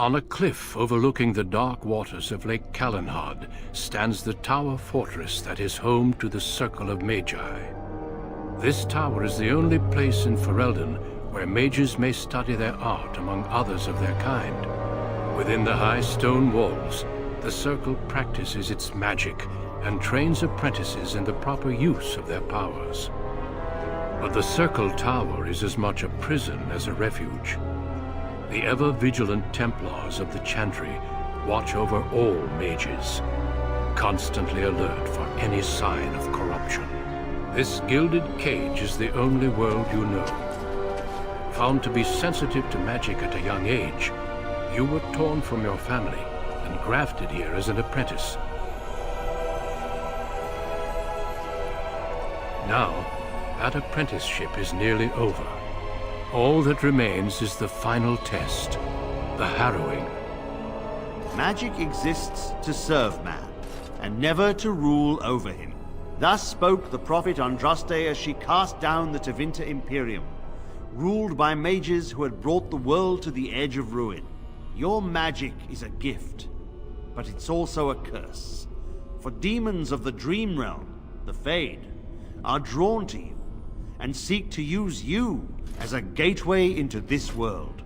On a cliff overlooking the dark waters of Lake Calenhad stands the tower fortress that is home to the Circle of Magi. This tower is the only place in Ferelden where mages may study their art among others of their kind. Within the high stone walls, the Circle practices its magic and trains apprentices in the proper use of their powers. But the Circle Tower is as much a prison as a refuge. The ever-vigilant Templars of the Chantry watch over all mages, constantly alert for any sign of corruption. This gilded cage is the only world you know. Found to be sensitive to magic at a young age, you were torn from your family and grafted here as an apprentice. Now, that apprenticeship is nearly over. All that remains is the final test, the harrowing. Magic exists to serve man, and never to rule over him. Thus spoke the prophet Andraste as she cast down the Tevinter Imperium, ruled by mages who had brought the world to the edge of ruin. Your magic is a gift, but it's also a curse. For demons of the Dream Realm, the Fade, are drawn to you, and seek to use you as a gateway into this world.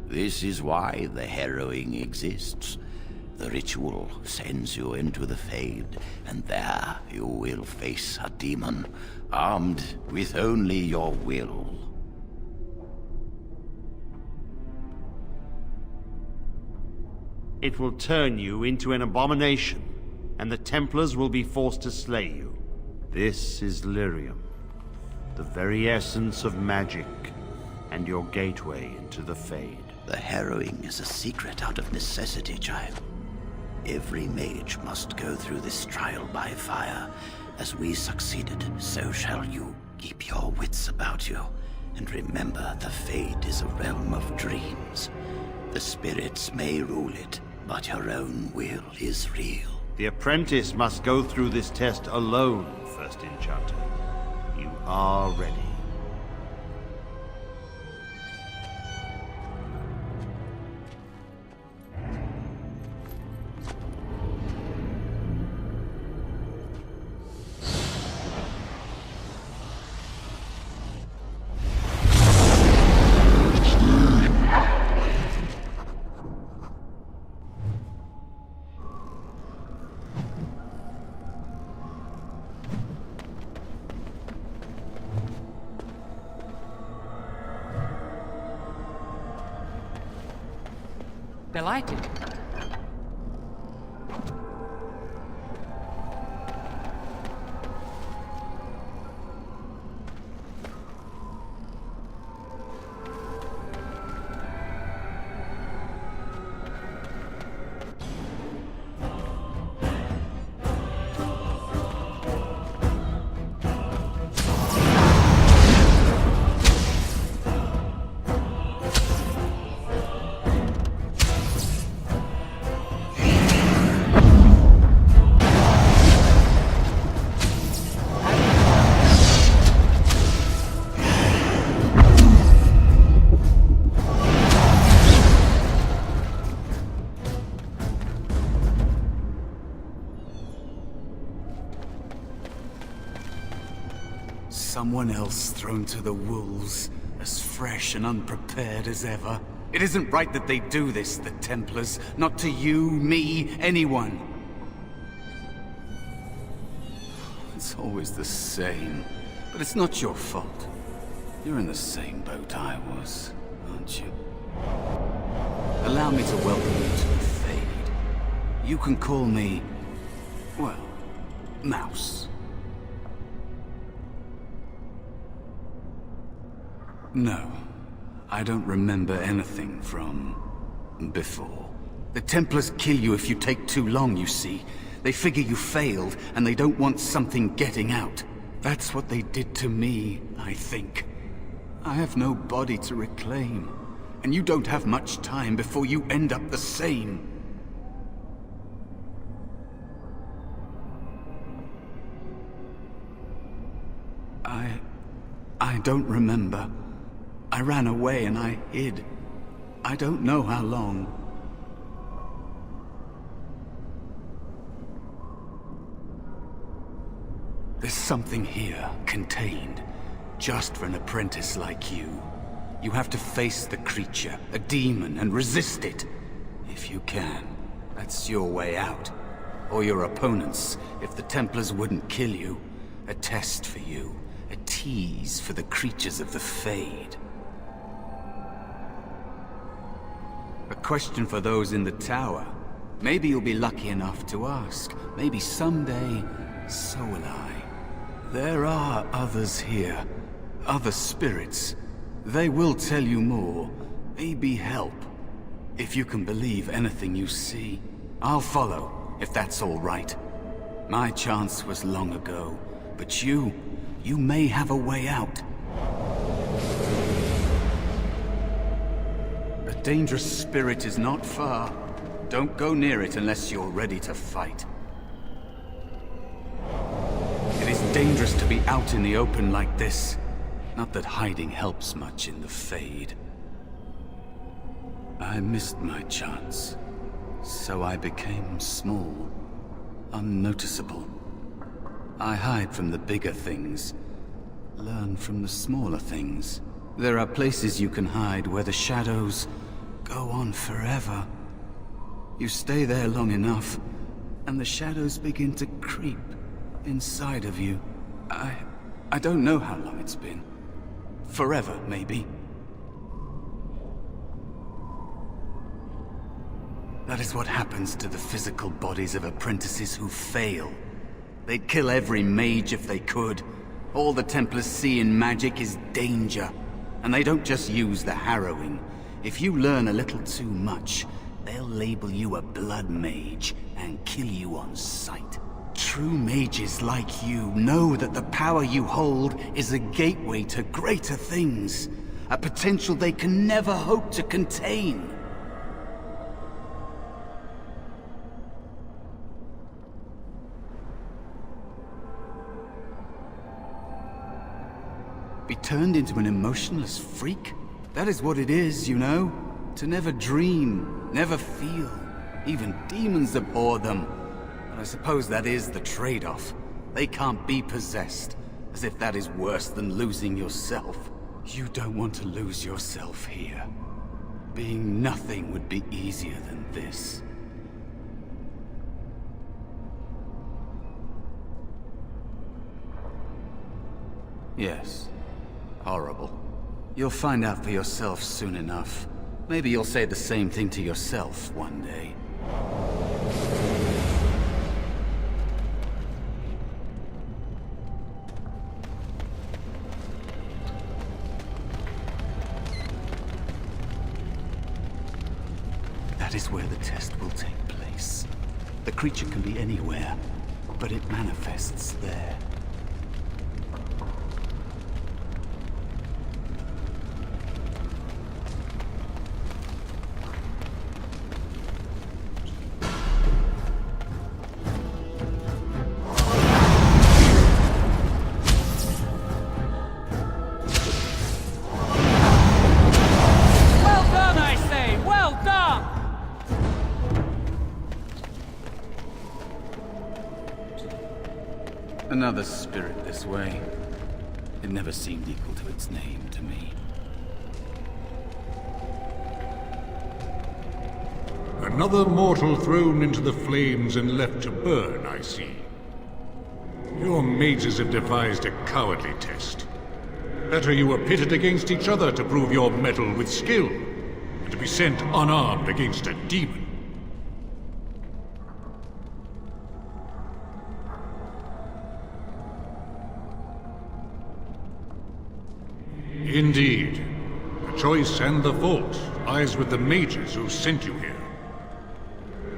This is why the harrowing exists. The ritual sends you into the Fade, and there you will face a demon, armed with only your will. It will turn you into an abomination, and the Templars will be forced to slay you. This is Lyrium, the very essence of magic, and your gateway into the Fade. The harrowing is a secret out of necessity, child. Every mage must go through this trial by fire. As we succeeded, so shall you. Keep your wits about you, and remember the Fade is a realm of dreams. The spirits may rule it, but your own will is real. The apprentice must go through this test alone, First Enchanter. You are ready. Delighted. Someone else thrown to the wolves, as fresh and unprepared as ever. It isn't right that they do this, the Templars. Not to you, me, anyone. It's always the same. But it's not your fault. You're in the same boat I was, aren't you? Allow me to welcome you to the Fade. You can call me, well, Mouse. No, I don't remember anything from before. The Templars kill you if you take too long, you see. They figure you failed, and they don't want something getting out. That's what they did to me, I think. I have no body to reclaim, and you don't have much time before you end up the same. I don't remember. I ran away and I hid. I don't know how long. There's something here, contained, just for an apprentice like you. You have to face the creature, a demon, and resist it. If you can. That's your way out. Or your opponents, if the Templars wouldn't kill you. A test for you. A tease for the creatures of the Fade. A question for those in the tower. Maybe you'll be lucky enough to ask. Maybe someday, so will I. There are others here. Other spirits. They will tell you more. Maybe help. If you can believe anything you see. I'll follow, if that's all right. My chance was long ago. But you may have a way out. A dangerous spirit is not far. Don't go near it unless you're ready to fight. It is dangerous to be out in the open like this. Not that hiding helps much in the Fade. I missed my chance, so I became small, unnoticeable. I hide from the bigger things, learn from the smaller things. There are places you can hide where the shadows go on forever. You stay there long enough, and the shadows begin to creep inside of you. I don't know how long it's been. Forever, maybe. That is what happens to the physical bodies of apprentices who fail. They'd kill every mage if they could. All the Templars see in magic is danger. And they don't just use the harrowing. If you learn a little too much, they'll label you a blood mage and kill you on sight. True mages like you know that the power you hold is a gateway to greater things. A potential they can never hope to contain. Be turned into an emotionless freak? That is what it is, you know? To never dream, never feel. Even demons abhor them. But I suppose that is the trade-off. They can't be possessed, as if that is worse than losing yourself. You don't want to lose yourself here. Being nothing would be easier than this. Yes. Horrible. You'll find out for yourself soon enough. Maybe you'll say the same thing to yourself one day. That is where the test will take place. The creature can be anywhere, but it manifests there. Another spirit this way. It never seemed equal to its name to me. Another mortal thrown into the flames and left to burn, I see. Your mages have devised a cowardly test. Better you were pitted against each other to prove your mettle with skill, than to be sent unarmed against a demon. Indeed. The choice and the fault lies with the mages who sent you here.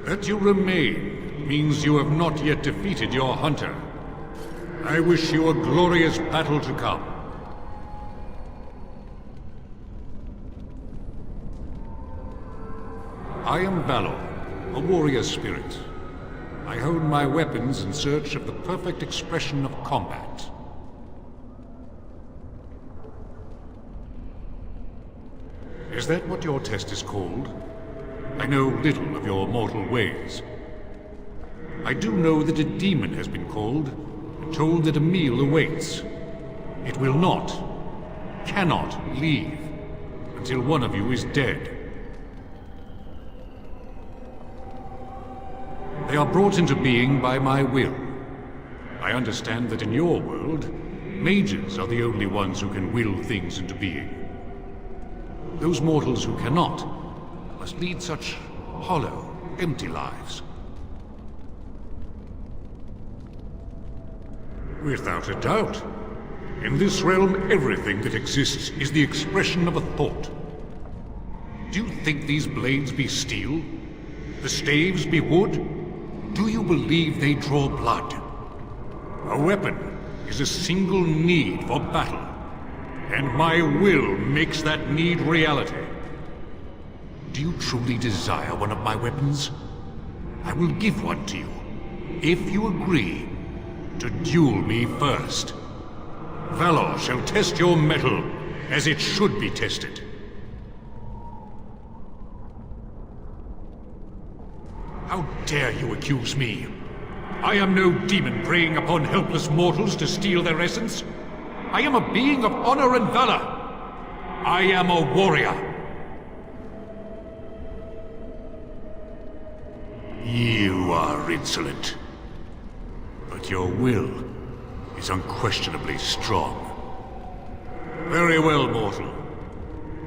That you remain means you have not yet defeated your hunter. I wish you a glorious battle to come. I am Valor, a warrior spirit. I hone my weapons in search of the perfect expression of combat. Is that what your test is called? I know little of your mortal ways. I do know that a demon has been called, and told that a meal awaits. It will not, cannot leave, until one of you is dead. They are brought into being by my will. I understand that in your world, mages are the only ones who can will things into being. Those mortals who cannot must lead such hollow, empty lives. Without a doubt. In this realm, everything that exists is the expression of a thought. Do you think these blades be steel? The staves be wood? Do you believe they draw blood? A weapon is a single need for battle, and my will makes that need reality. Do you truly desire one of my weapons? I will give one to you, if you agree to duel me first. Valor shall test your mettle as it should be tested. How dare you accuse me? I am no demon preying upon helpless mortals to steal their essence. I am a being of honor and valor. I am a warrior. You are insolent. But your will is unquestionably strong. Very well, mortal.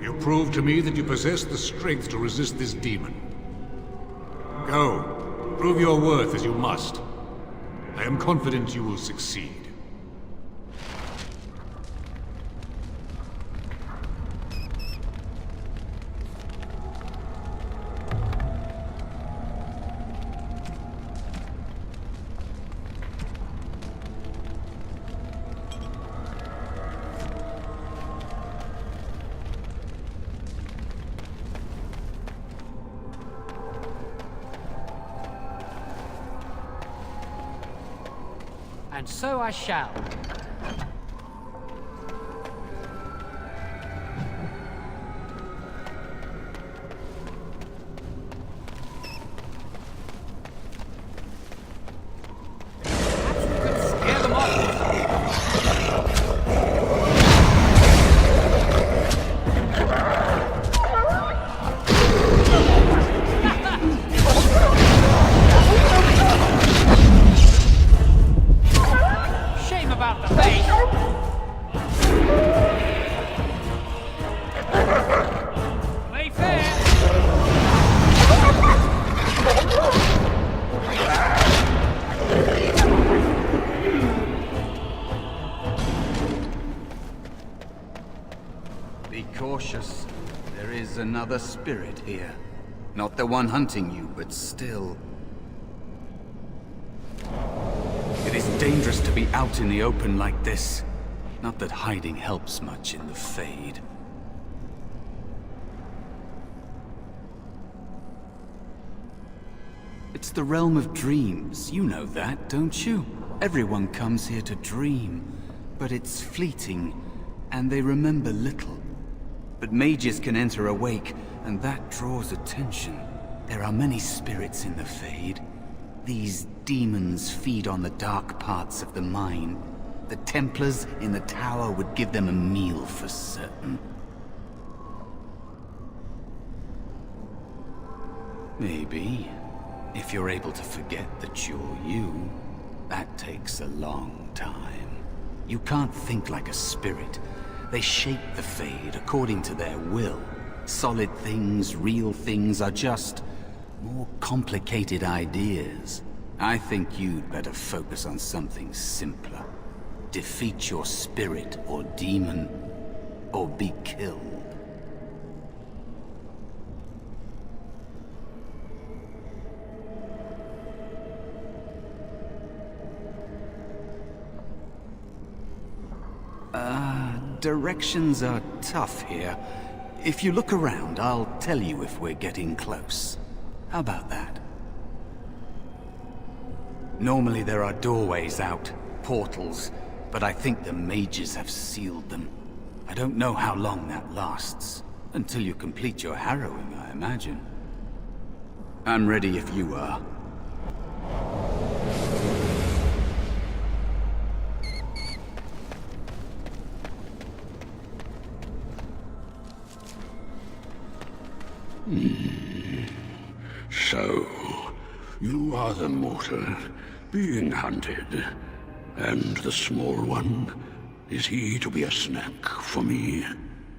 You prove to me that you possess the strength to resist this demon. Go, prove your worth as you must. I am confident you will succeed. And so I shall. Scare them off. Shame about the face. Play fair. Be cautious. There is another spirit here. Not the one hunting you, but still. It is dangerous to be out in the open like this. Not that hiding helps much in the Fade. It's the realm of dreams. You know that, don't you? Everyone comes here to dream, but it's fleeting, and they remember little. But mages can enter awake, and that draws attention. There are many spirits in the Fade. These demons feed on the dark parts of the mind. The Templars in the tower would give them a meal for certain. Maybe. If you're able to forget that you're you, that takes a long time. You can't think like a spirit. They shape the Fade according to their will. Solid things, real things are just more complicated ideas. I think you'd better focus on something simpler. Defeat your spirit or demon, or be killed. Directions are tough here. If you look around, I'll tell you if we're getting close. How about that? Normally there are doorways out, portals, but I think the mages have sealed them. I don't know how long that lasts. Until you complete your harrowing, I imagine. I'm ready if you are. So, you are the mortal being hunted. And the small one, is he to be a snack for me?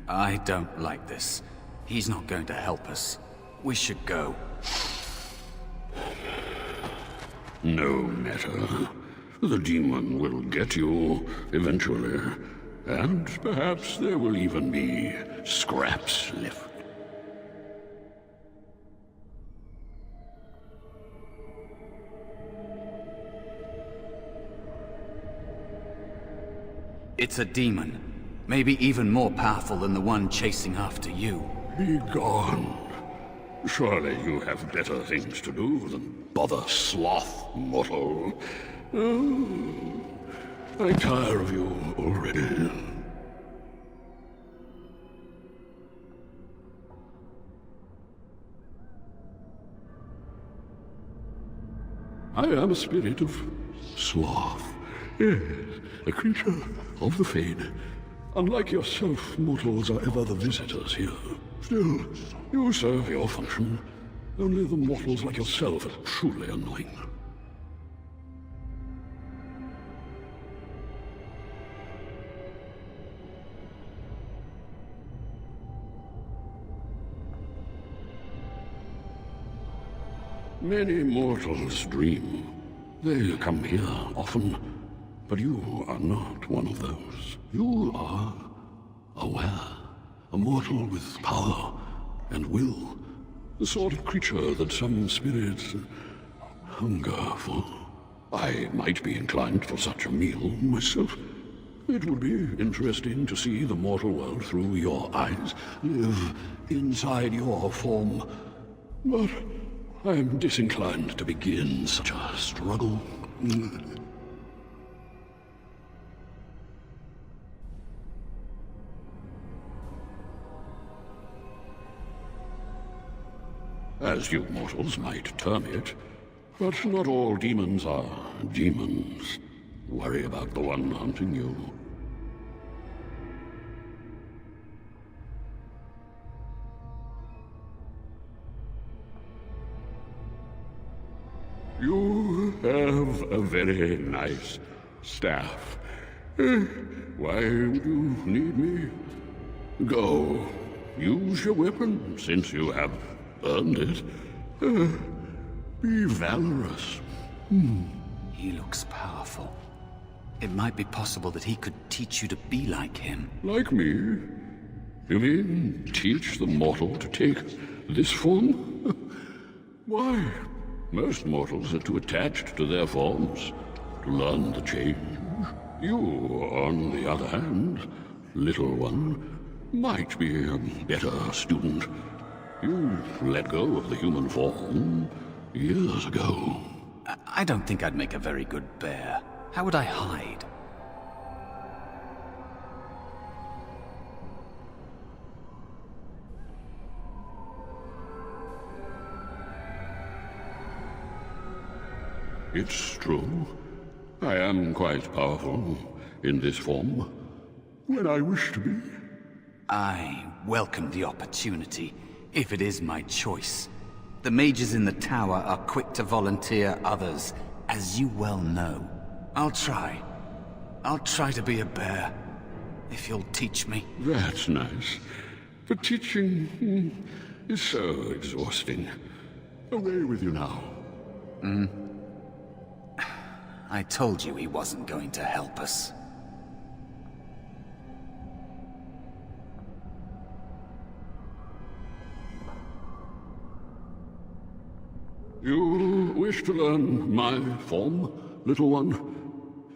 I don't like this. He's not going to help us. We should go. No matter. The demon will get you eventually. And perhaps there will even be scraps left. It's a demon. Maybe even more powerful than the one chasing after you. Be gone. Surely you have better things to do than bother sloth, mortal. Oh, I tire of you already. I am a spirit of sloth. Yes, a creature of the Fade. Unlike yourself, mortals are ever the visitors here. Still, you serve your function. Only the mortals like yourself are truly annoying. Many mortals dream. They come here often, but you are not one of those. You are aware, a mortal with power and will, the sort of creature that some spirits hunger for. I might be inclined for such a meal myself. It would be interesting to see the mortal world through your eyes, live inside your form. But I am disinclined to begin such a struggle. As you mortals might term it, but not all demons are demons. Worry about the one hunting you. You have a very nice staff. Why would you need me? Go. Use your weapon, since you have earned it. Be valorous. He looks powerful. It might be possible that he could teach you to be like him. Like me? You mean teach the mortal to take this form? Why? Most mortals are too attached to their forms to learn the change. You, on the other hand, little one, might be a better student. You let go of the human form years ago. I don't think I'd make a very good bear. How would I hide? It's true. I am quite powerful in this form, when I wish to be. I welcome the opportunity, if it is my choice. The mages in the tower are quick to volunteer others, as you well know. I'll try. I'll try to be a bear, if you'll teach me. That's nice. But teaching is so exhausting. Away with you now. I told you he wasn't going to help us. You wish to learn my form, little one?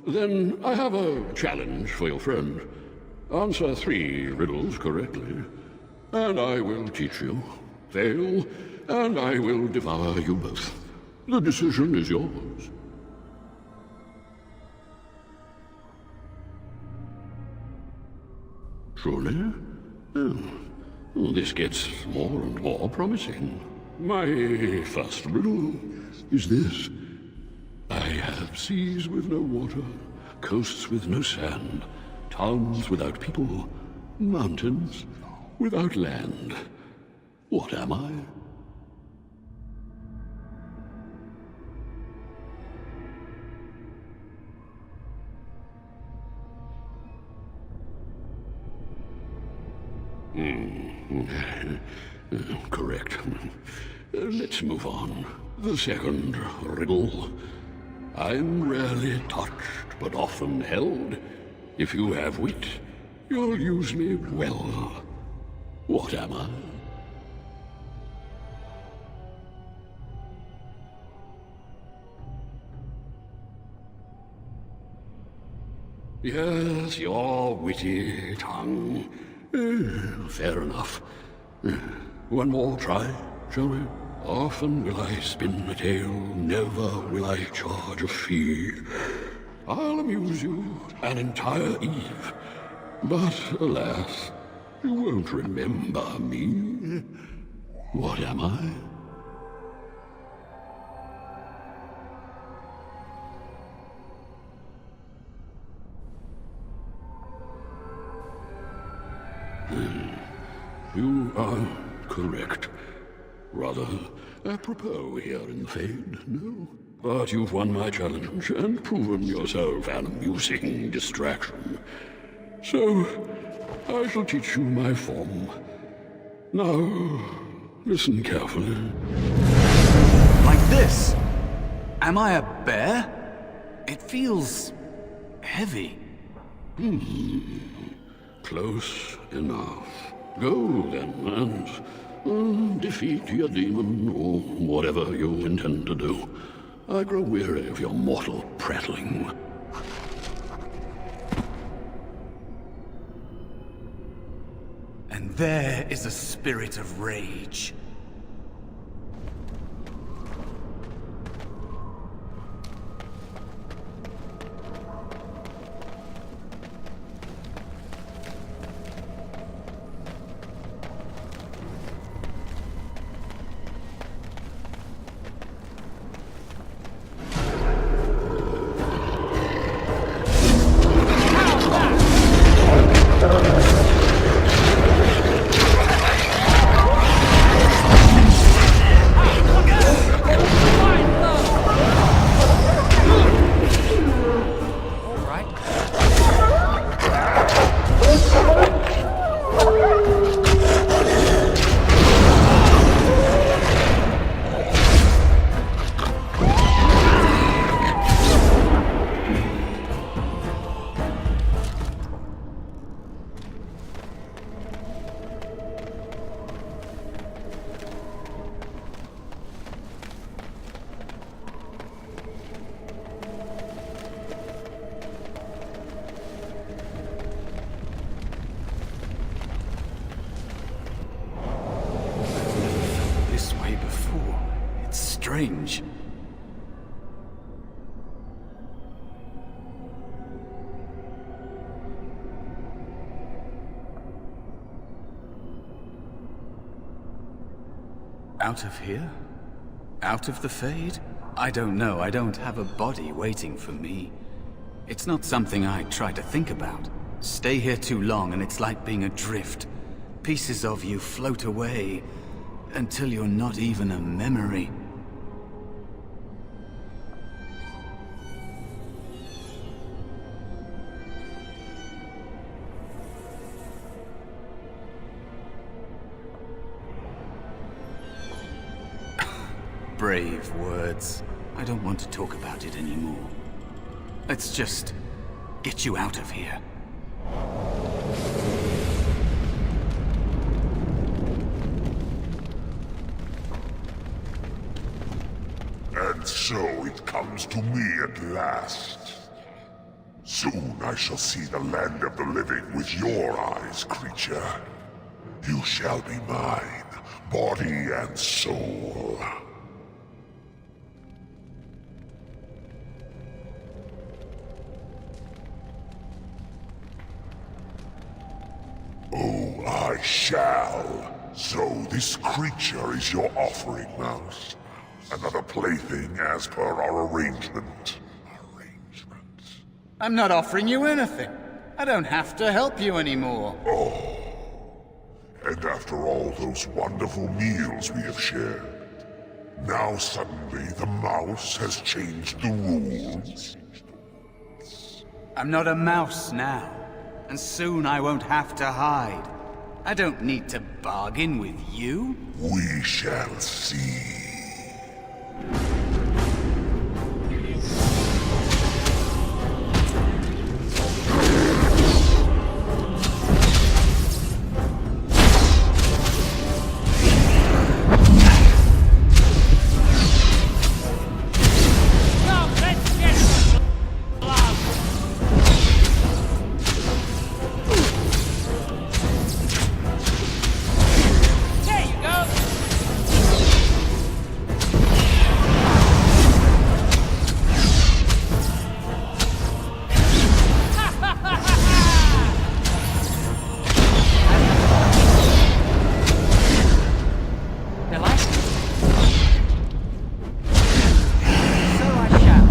Then I have a challenge for your friend. Answer 3 riddles correctly, and I will teach you. Fail, and I will devour you both. The decision is yours. Truly? Oh, This gets more and more promising. My first riddle is this. I have seas with no water, coasts with no sand, towns without people, mountains without land. What am I? Correct. Let's move on. The second riddle. I'm rarely touched, but often held. If you have wit, you'll use me well. What am I? Yes, your witty tongue. Fair enough. One more try, shall we? Often will I spin a tale, never will I charge a fee. I'll amuse you an entire eve, but alas, you won't remember me. What am I? You are correct. Rather apropos here in the Fade, no? But you've won my challenge and proven yourself an amusing distraction. So, I shall teach you my form. Now, listen carefully. Like this? Am I a bear? It feels heavy. Close enough. Go then, and defeat your demon, or whatever you intend to do. I grow weary of your mortal prattling. And there is a spirit of rage. Strange. Out of here? Out of the Fade? I don't know. I don't have a body waiting for me. It's not something I try to think about. Stay here too long and it's like being adrift. Pieces of you float away until you're not even a memory. Brave words. I don't want to talk about it anymore. Let's just get you out of here. And so it comes to me at last. Soon I shall see the land of the living with your eyes, creature. You shall be mine, body and soul. Oh, I shall. So this creature is your offering, Mouse. Another plaything as per our arrangement. I'm not offering you anything. I don't have to help you anymore. And after all those wonderful meals we have shared, now suddenly the mouse has changed the rules? I'm not a mouse now, and soon I won't have to hide. I don't need to bargain with you. We shall see. Come, let's get some blood. There you go. You like it? So I shall.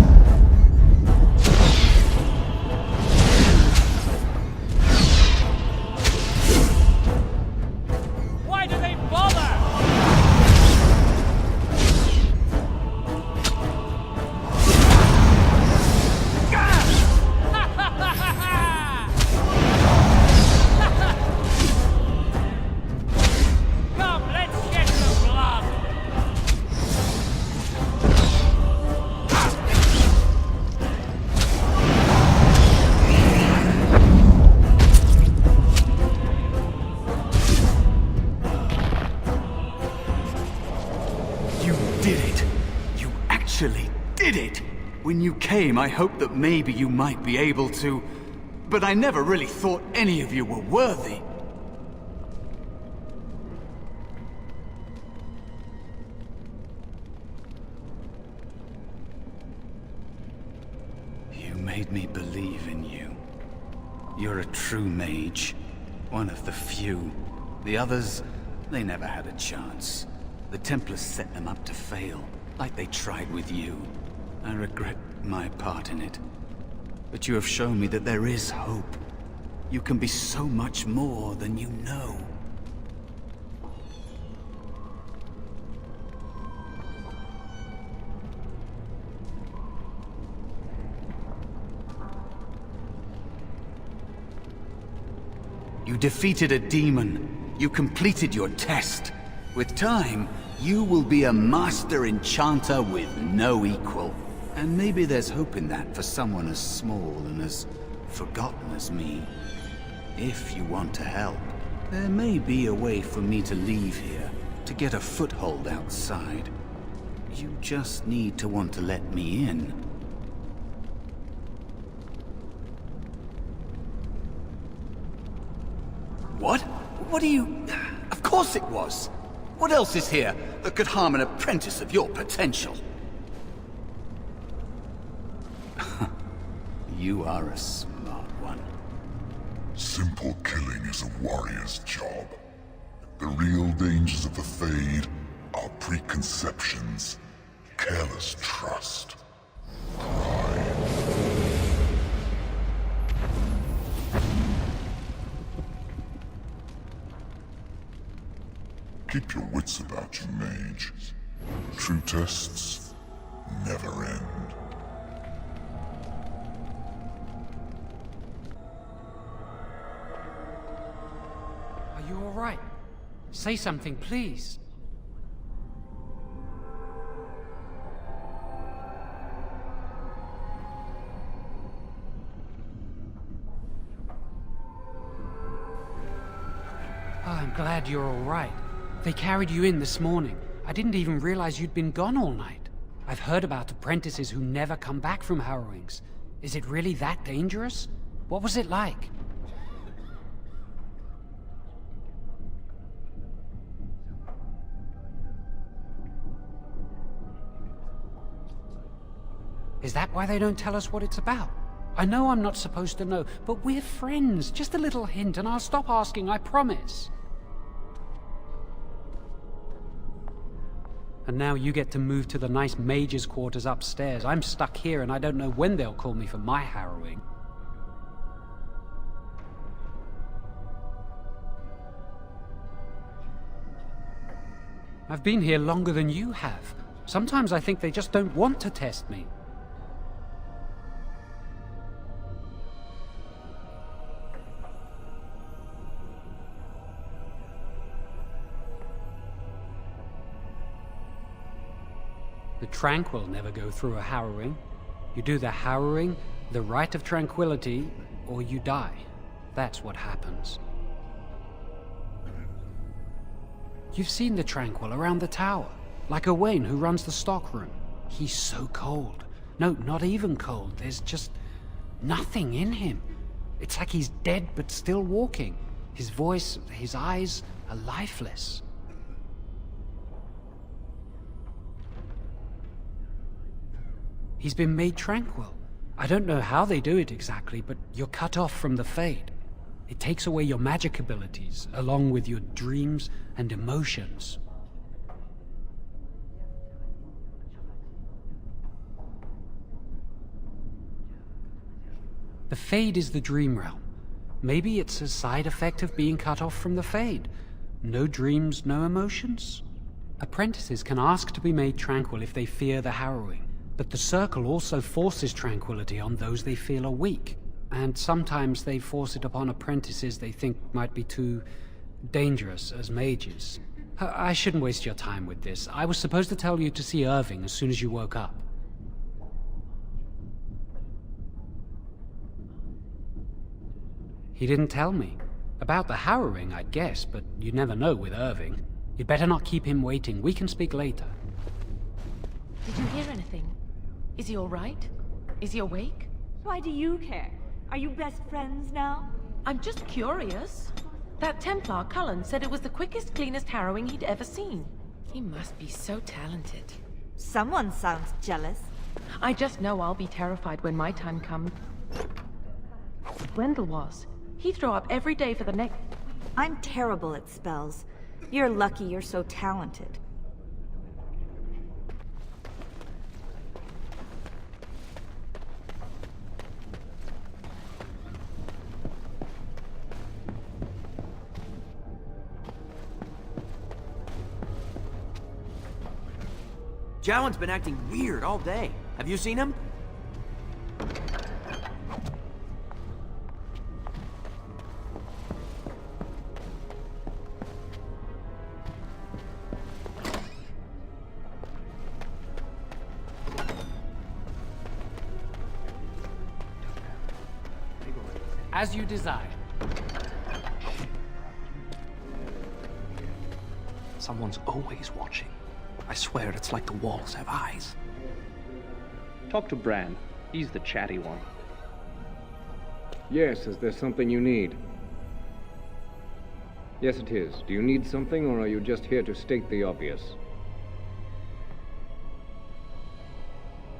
Why do they bother? Come, let's get some blood. You did it! You actually did it! When you came, I hoped that maybe you might be able to... But I never really thought any of you were worthy. You made me believe in you. You're a true mage. One of the few. The others, they never had a chance. The Templars set them up to fail, like they tried with you. I regret my part in it. But you have shown me that there is hope. You can be so much more than you know. You defeated a demon. You completed your test. With time, you will be a master enchanter with no equal. And maybe there's hope in that for someone as small and as forgotten as me. If you want to help, there may be a way for me to leave here, to get a foothold outside. You just need to want to let me in. What? What do you... Of course it was! What else is here that could harm an apprentice of your potential? You are a smart one. Simple killing is a warrior's job. The real dangers of the Fade are preconceptions, careless trust, pride. Keep your wits about you, Mage. True tests never end. Are you all right? Say something, please. Oh, I'm glad you're all right. They carried you in this morning. I didn't even realize you'd been gone all night. I've heard about apprentices who never come back from harrowings. Is it really that dangerous? What was it like? Is that why they don't tell us what it's about? I know I'm not supposed to know, but we're friends. Just a little hint and I'll stop asking, I promise. And now you get to move to the nice mage's quarters upstairs. I'm stuck here and I don't know when they'll call me for my harrowing. I've been here longer than you have. Sometimes I think they just don't want to test me. The tranquil never go through a harrowing. You do the harrowing, the rite of tranquility, or you die. That's what happens. You've seen the tranquil around the tower, like Owain who runs the stockroom. He's so cold. No, not even cold. There's just nothing in him. It's like he's dead but still walking. His voice, his eyes are lifeless. He's been made tranquil. I don't know how they do it exactly, but you're cut off from the Fade. It takes away your magic abilities, along with your dreams and emotions. The Fade is the dream realm. Maybe it's a side effect of being cut off from the Fade. No dreams, no emotions? Apprentices can ask to be made tranquil if they fear the harrowing. But the Circle also forces tranquility on those they feel are weak. And sometimes they force it upon apprentices they think might be too dangerous as mages. I shouldn't waste your time with this. I was supposed to tell you to see Irving as soon as you woke up. He didn't tell me. About the harrowing, I'd guess, but you never know with Irving. You'd better not keep him waiting. We can speak later. Did you hear anything? Is he all right? Is he awake? Why do you care? Are you best friends now? I'm just curious. That Templar, Cullen, said it was the quickest, cleanest harrowing he'd ever seen. He must be so talented. Someone sounds jealous. I just know I'll be terrified when my time comes. Wendell was. He'd throw up every day for the next... I'm terrible at spells. You're lucky you're so talented. Jowan's been acting weird all day. Have you seen him? As you desire. Someone's always watching. I swear it's like the walls have eyes. Talk to Bran. He's the chatty one. Yes, is there something you need? Yes, it is. Do you need something, or are you just here to state the obvious?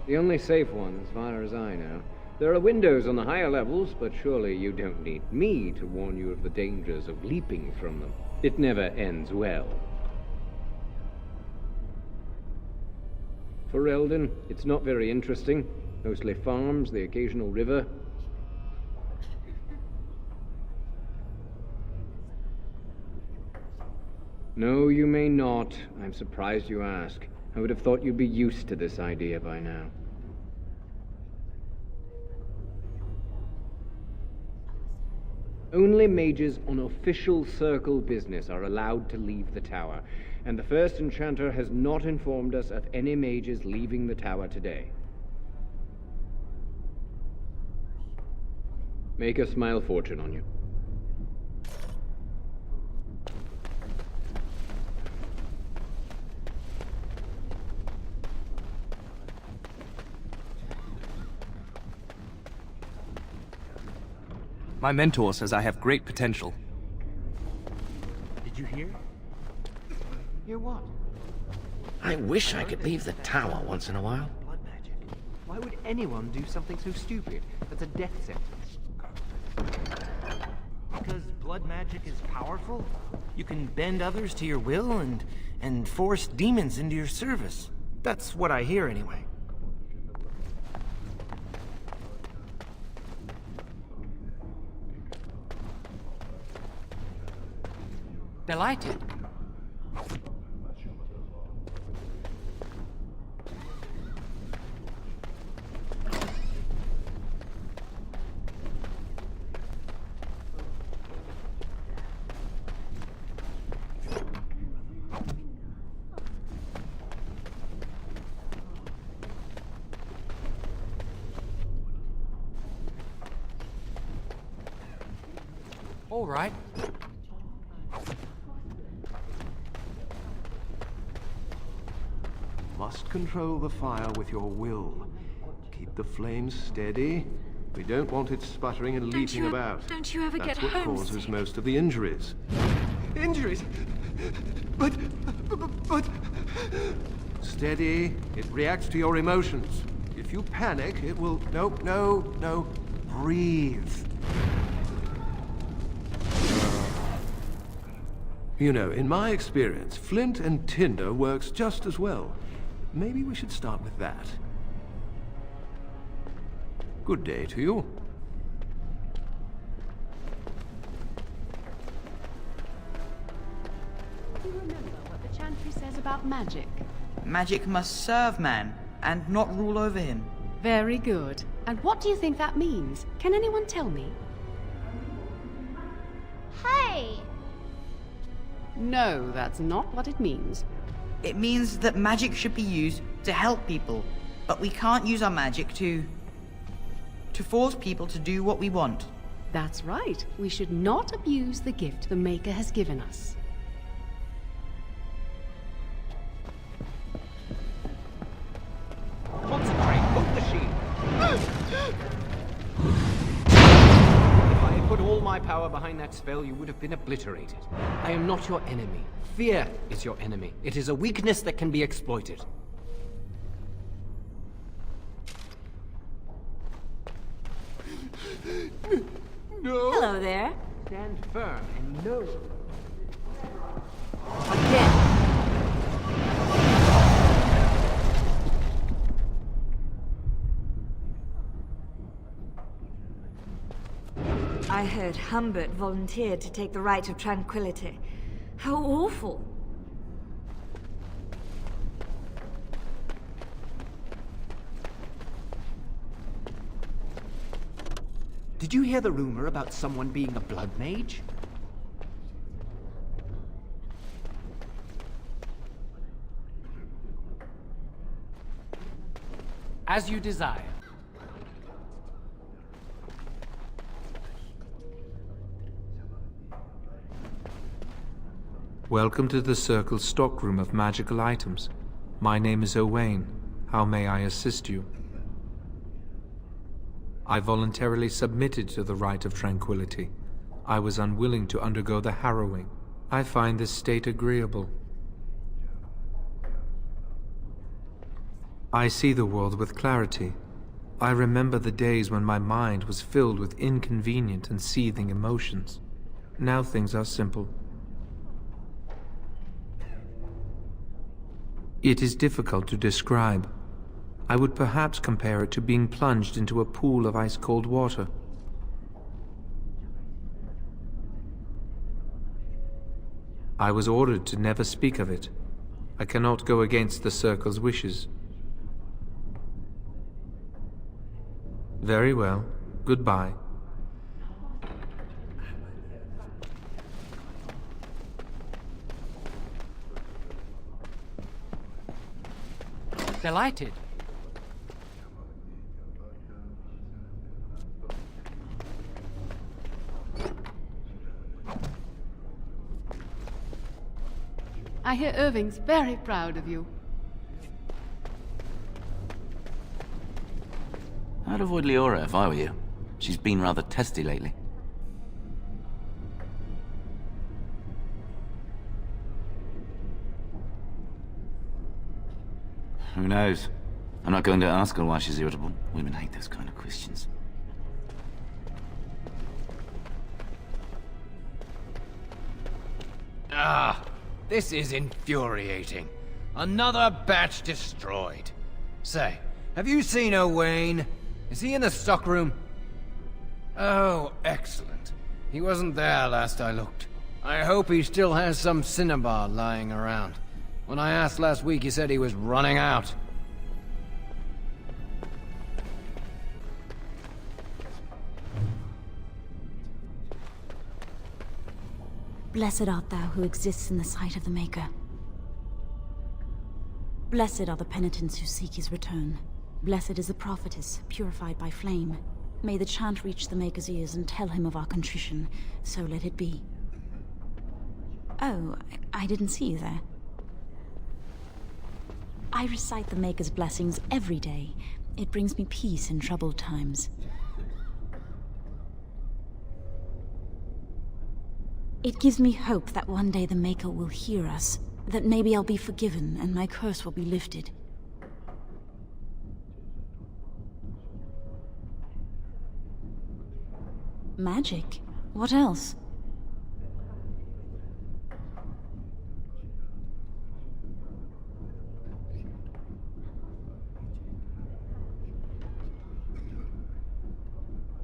The only safe one, as far as I know. There are windows on the higher levels, but surely you don't need me to warn you of the dangers of leaping from them. It never ends well. For Eldon, it's not very interesting. Mostly farms, the occasional river. No, you may not. I'm surprised you ask. I would have thought you'd be used to this idea by now. Only mages on official Circle business are allowed to leave the tower, and the First Enchanter has not informed us of any mages leaving the tower today. Make a smile fortune on you. My mentor says I have great potential. Did you hear? Hear what? I wish I could leave the tower once in a while. Why would anyone do something so stupid? That's a death sentence. Because blood magic is powerful? You can bend others to your will and force demons into your service. That's what I hear anyway. Delighted. All right. Must control the fire with your will. Keep the flames steady. We don't want it sputtering and leaping about. Don't you ever That's get what homesick? causes most of the injuries. Injuries? But... Steady. It reacts to your emotions. If you panic, it will... No. Breathe. You know, in my experience, flint and tinder works just as well. Maybe we should start with that. Good day to you. Do you remember what the chantry says about magic? Magic must serve man, and not rule over him. Very good. And what do you think that means? Can anyone tell me? Hey! No, that's not what it means. It means that magic should be used to help people, but we can't use our magic to force people to do what we want. That's right. We should not abuse the gift the Maker has given us. Concentrate, hold the shield. If I had put all my power behind that spell, you would have been obliterated. I am not your enemy. Fear is your enemy. It is a weakness that can be exploited. No! Hello there. Stand firm and no. Again. I heard Humbert volunteered to take the Rite of Tranquility. How awful. Did you hear the rumor about someone being a blood mage? As you desire. Welcome to the Circle's stockroom of magical items. My name is Owain. How may I assist you? I voluntarily submitted to the Rite of Tranquility. I was unwilling to undergo the harrowing. I find this state agreeable. I see the world with clarity. I remember the days when my mind was filled with inconvenient and seething emotions. Now things are simple. It is difficult to describe. I would perhaps compare it to being plunged into a pool of ice-cold water. I was ordered to never speak of it. I cannot go against the Circle's wishes. Very well. Goodbye. Delighted. I hear Irving's very proud of you. I'd avoid Leora if I were you. She's been rather testy lately. Who knows? I'm not going to ask her why she's irritable. Women hate those kind of questions. Ah, this is infuriating. Another batch destroyed. Say, have you seen Owain? Is he in the stockroom? Oh, excellent. He wasn't there last I looked. I hope he still has some cinnabar lying around. When I asked last week, he said he was running out. Blessed art thou who exists in the sight of the Maker. Blessed are the penitents who seek his return. Blessed is the prophetess, purified by flame. May the chant reach the Maker's ears and tell him of our contrition, so let it be. Oh, I didn't see you there. I recite the Maker's blessings every day. It brings me peace in troubled times. It gives me hope that one day the Maker will hear us, that maybe I'll be forgiven and my curse will be lifted. Magic? What else?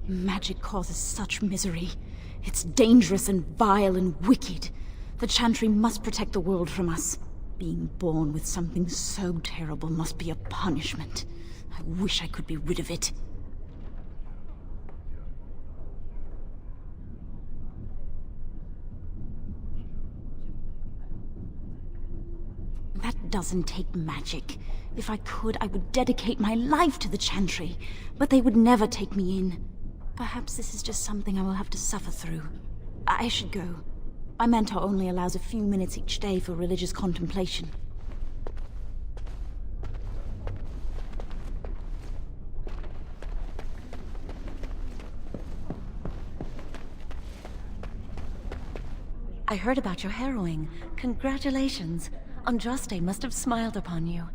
Magic causes such misery. It's dangerous and vile and wicked. The Chantry must protect the world from us. Being born with something so terrible must be a punishment. I wish I could be rid of it. That doesn't take magic. If I could, I would dedicate my life to the Chantry, but they would never take me in. Perhaps this is just something I will have to suffer through. I should go. My mentor only allows a few minutes each day for religious contemplation. I heard about your harrowing. Congratulations. Andraste must have smiled upon you.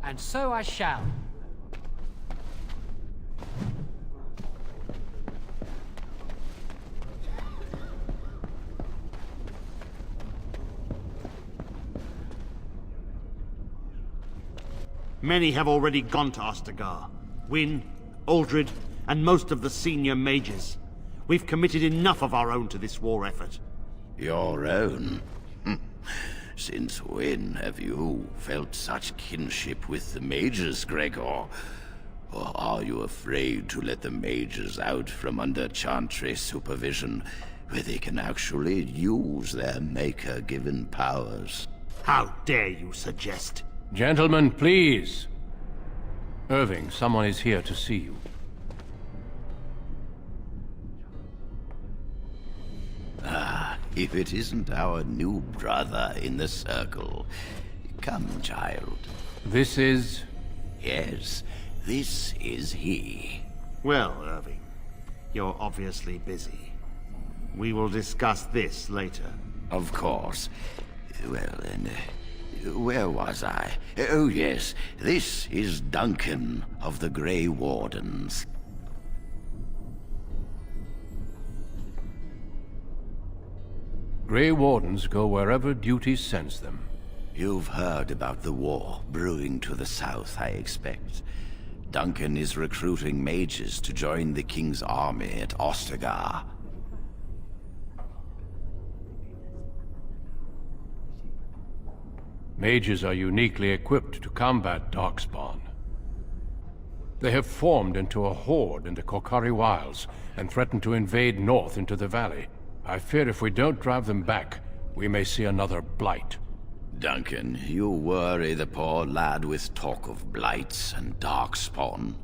And so I shall. Many have already gone to Ostagar. Wynne, Aldred, and most of the senior mages. We've committed enough of our own to this war effort. Your own? Since when have you felt such kinship with the mages, Gregor? Or are you afraid to let the mages out from under Chantry supervision, where they can actually use their Maker-given powers? How dare you suggest? Gentlemen, please. Irving, someone is here to see you. Ah, if it isn't our new brother in the circle. Come, child. This is... Yes, this is he. Well, Irving, you're obviously busy. We will discuss this later. Of course. Well, then, where was I? Oh, yes, this is Duncan of the Grey Wardens. Grey Wardens go wherever duty sends them. You've heard about the war brewing to the south, I expect. Duncan is recruiting mages to join the King's army at Ostagar. Mages are uniquely equipped to combat Darkspawn. They have formed into a horde in the Korcari Wilds and threaten to invade north into the valley. I fear if we don't drive them back, we may see another blight. Duncan, you worry the poor lad with talk of blights and Darkspawn.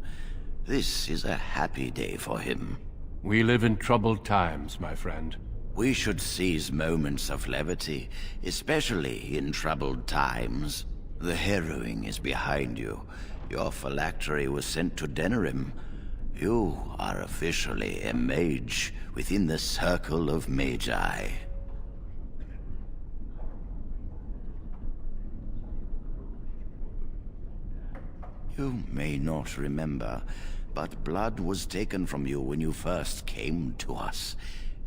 This is a happy day for him. We live in troubled times, my friend. We should seize moments of levity, especially in troubled times. The harrowing is behind you. Your phylactery was sent to Denerim. You are officially a mage within the circle of Magi. You may not remember, but blood was taken from you when you first came to us.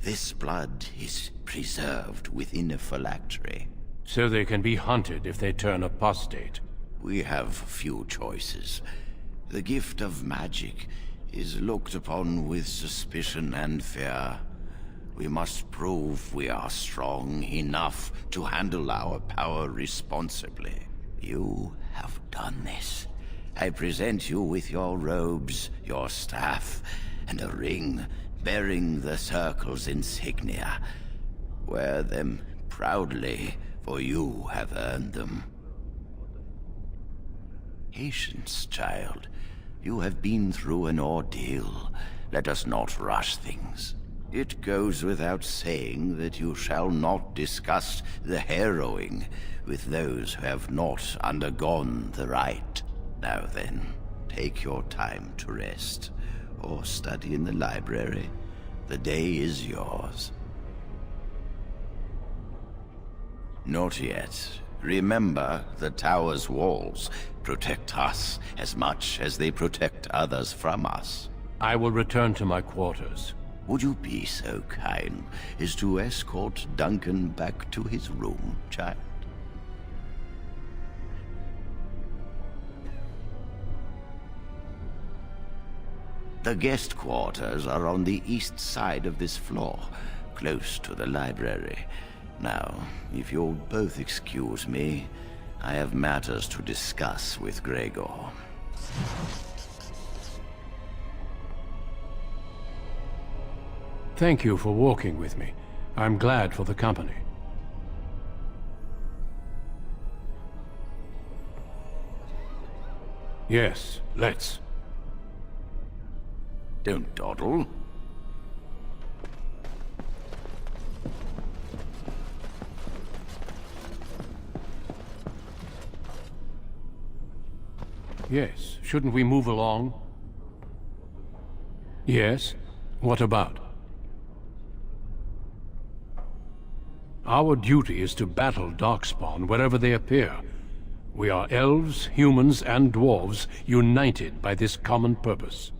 This blood is preserved within a phylactery. So they can be hunted if they turn apostate. We have few choices. The gift of magic is looked upon with suspicion and fear. We must prove we are strong enough to handle our power responsibly. You have done this. I present you with your robes, your staff, and a ring bearing the Circle's insignia. Wear them proudly, for you have earned them. Patience, child. You have been through an ordeal. Let us not rush things. It goes without saying that you shall not discuss the harrowing with those who have not undergone the rite. Now then, take your time to rest, or study in the library. The day is yours. Not yet. Remember, the tower's walls protect us as much as they protect others from us. I will return to my quarters. Would you be so kind as to escort Duncan back to his room, child? The guest quarters are on the east side of this floor, close to the library. Now, if you'll both excuse me, I have matters to discuss with Gregor. Thank you for walking with me. I'm glad for the company. Yes, let's. Don't dawdle. Yes, shouldn't we move along? Yes, what about? Our duty is to battle Darkspawn wherever they appear. We are elves, humans, and dwarves united by this common purpose.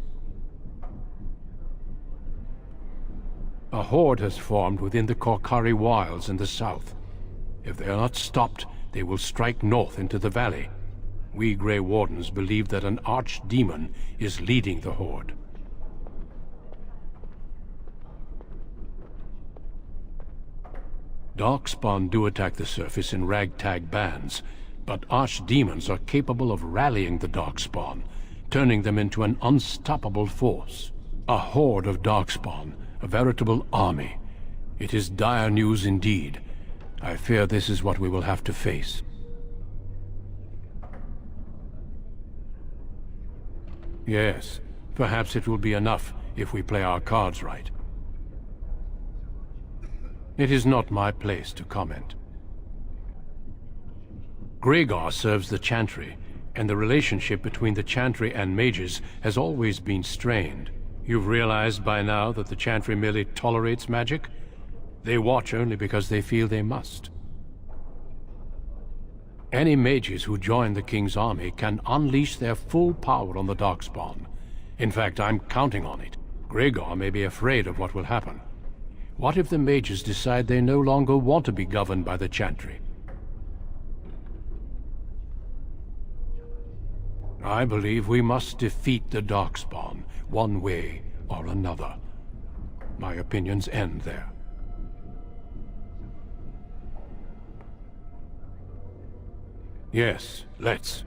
A horde has formed within the Korkari Wilds in the south. If they are not stopped, they will strike north into the valley. We Grey Wardens believe that an archdemon is leading the horde. Darkspawn do attack the surface in ragtag bands, but archdemons are capable of rallying the Darkspawn, turning them into an unstoppable force. A horde of Darkspawn, a veritable army. It is dire news indeed. I fear this is what we will have to face. Yes, perhaps it will be enough if we play our cards right. It is not my place to comment. Gregor serves the Chantry, and the relationship between the Chantry and mages has always been strained. You've realized by now that the Chantry merely tolerates magic? They watch only because they feel they must. Any mages who join the King's army can unleash their full power on the Darkspawn. In fact, I'm counting on it. Gregor may be afraid of what will happen. What if the mages decide they no longer want to be governed by the Chantry? I believe we must defeat the Darkspawn, one way or another. My opinions end there. Yes, let's.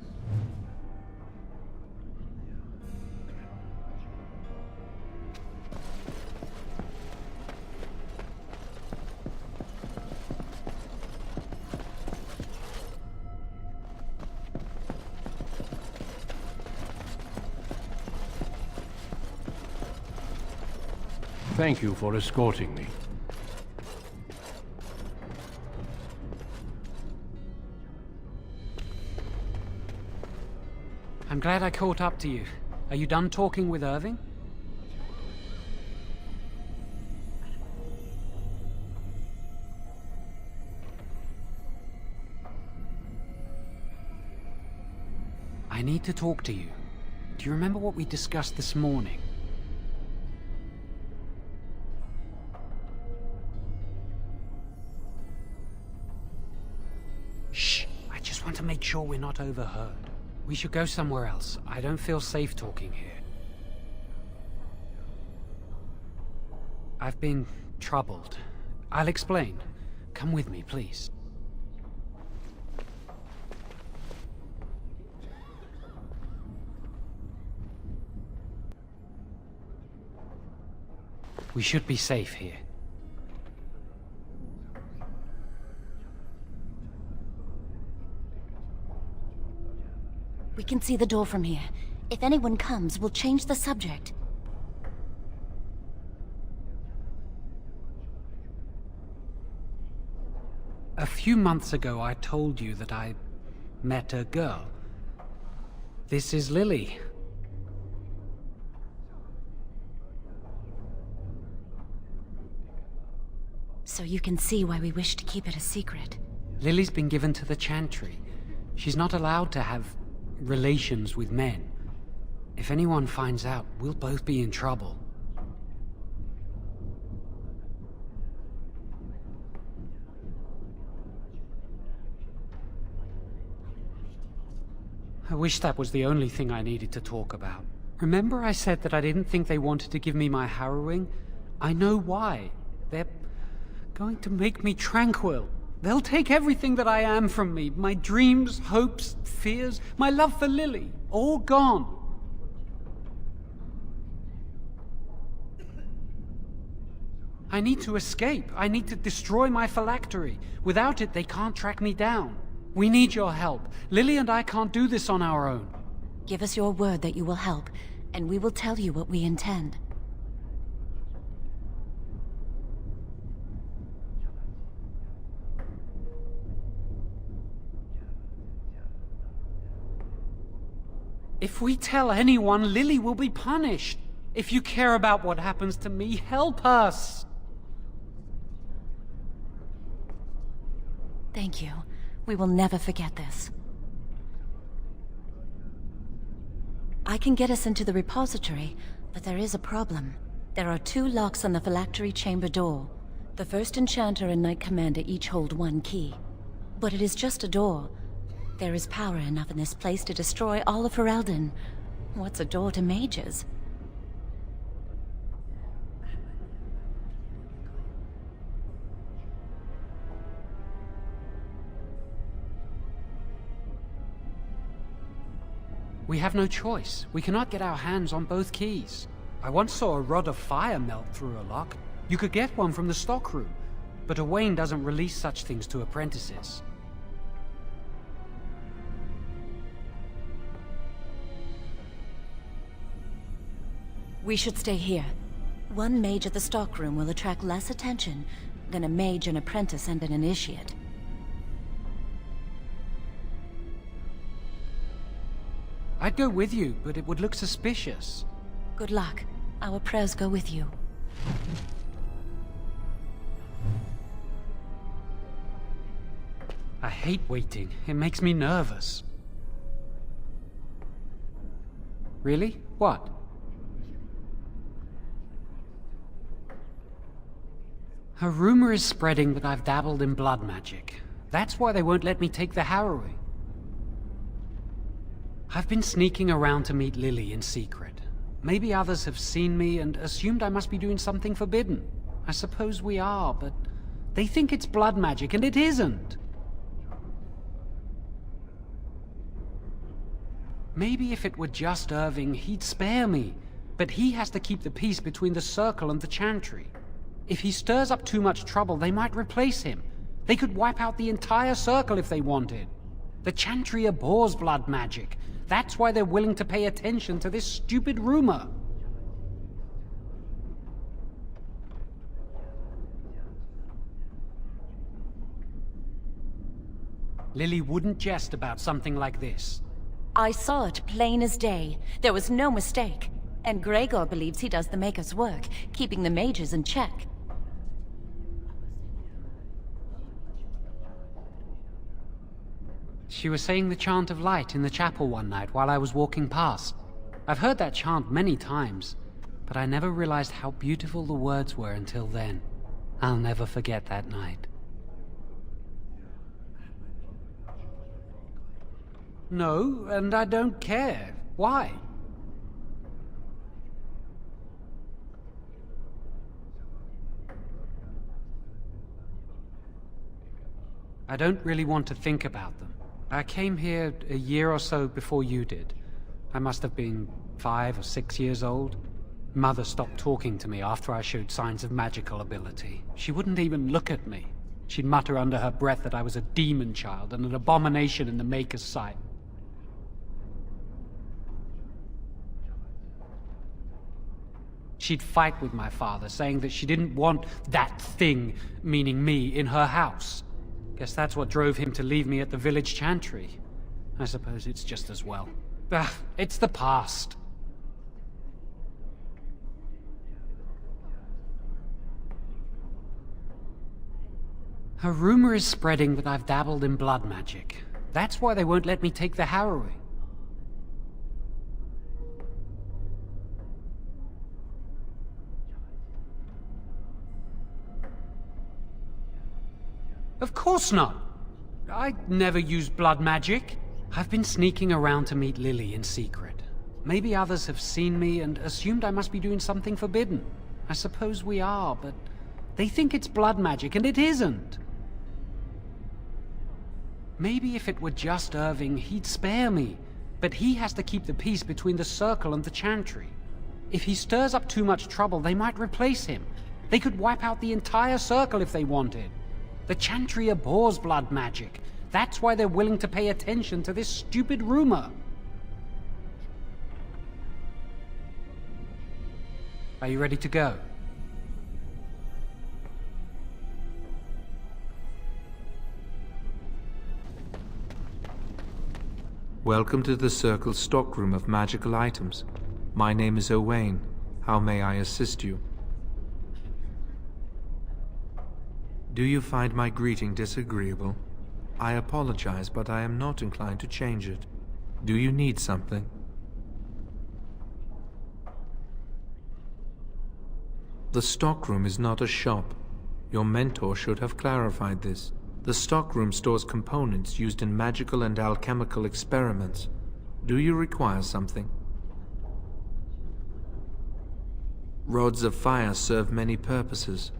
Thank you for escorting me. I'm glad I caught up to you. Are you done talking with Irving? I I need to talk to you. Do you remember what we discussed this morning? Shh! I just want to make sure we're not overheard. We should go somewhere else. I don't feel safe talking here. I've been troubled. I'll explain. Come with me, please. We should be safe here. We can see the door from here. If anyone comes, we'll change the subject. A few months ago, I told you that I met a girl. This is Lily. So you can see why we wish to keep it a secret. Lily's been given to the Chantry. She's not allowed to have relations with men. If anyone finds out, we'll both be in trouble. I wish that was the only thing I needed to talk about. Remember I said that I didn't think they wanted to give me my harrowing? I know why. They're going to make me tranquil. They'll take everything that I am from me. My dreams, hopes, fears, my love for Lily. All gone. I need to escape. I need to destroy my phylactery. Without it, they can't track me down. We need your help. Lily and I can't do this on our own. Give us your word that you will help, and we will tell you what we intend. If we tell anyone, Lily will be punished. If you care about what happens to me, help us. Thank you. We will never forget this. I can get us into the repository, but there is a problem. There are 2 locks on the phylactery chamber door. The first enchanter and knight commander each hold 1 key. But it is just a door. There is power enough in this place to destroy all of Ferelden. What's a door to mages? We have no choice. We cannot get our hands on both keys. I once saw a rod of fire melt through a lock. You could get one from the stockroom, but Owain doesn't release such things to apprentices. We should stay here. 1 mage at the stockroom will attract less attention than a mage, an apprentice, and an initiate. I'd go with you, but it would look suspicious. Good luck. Our prayers go with you. I hate waiting. It makes me nervous. Really? What? A rumor is spreading that I've dabbled in blood magic. That's why they won't let me take the harrowing. I've been sneaking around to meet Lily in secret. Maybe others have seen me and assumed I must be doing something forbidden. I suppose we are, but they think it's blood magic, and it isn't. Maybe if it were just Irving, he'd spare me. But he has to keep the peace between the Circle and the Chantry. If he stirs up too much trouble, they might replace him. They could wipe out the entire Circle if they wanted. The Chantry abhors blood magic. That's why they're willing to pay attention to this stupid rumor. Lily wouldn't jest about something like this. I saw it plain as day. There was no mistake. And Gregor believes he does the Maker's work, keeping the mages in check. She was saying the chant of light in the chapel one night while I was walking past. I've heard that chant many times, but I never realized how beautiful the words were until then. I'll never forget that night. No, and I don't care. Why? I don't really want to think about them. I came here a year or so before you did. I must have been 5 or 6 years old. Mother stopped talking to me after I showed signs of magical ability. She wouldn't even look at me. She'd mutter under her breath that I was a demon child and an abomination in the Maker's sight. She'd fight with my father, saying that she didn't want that thing, meaning me, in her house. Guess that's what drove him to leave me at the village chantry. I suppose it's just as well. It's the past. A rumor is spreading that I've dabbled in blood magic. That's why they won't let me take the harrowing. Of course not. I never used blood magic. I've been sneaking around to meet Lily in secret. Maybe others have seen me and assumed I must be doing something forbidden. I suppose we are, but they think it's blood magic, and it isn't. Maybe if it were just Irving, he'd spare me. But he has to keep the peace between the Circle and the Chantry. If he stirs up too much trouble, they might replace him. They could wipe out the entire Circle if they wanted. The Chantry abhors blood magic. That's why they're willing to pay attention to this stupid rumor. Are you ready to go? Welcome to the Circle's stockroom of magical items. My name is Owain. How may I assist you? Do you find my greeting disagreeable? I apologize, but I am not inclined to change it. Do you need something? The stockroom is not a shop. Your mentor should have clarified this. The stockroom stores components used in magical and alchemical experiments. Do you require something? Rods of fire serve many purposes.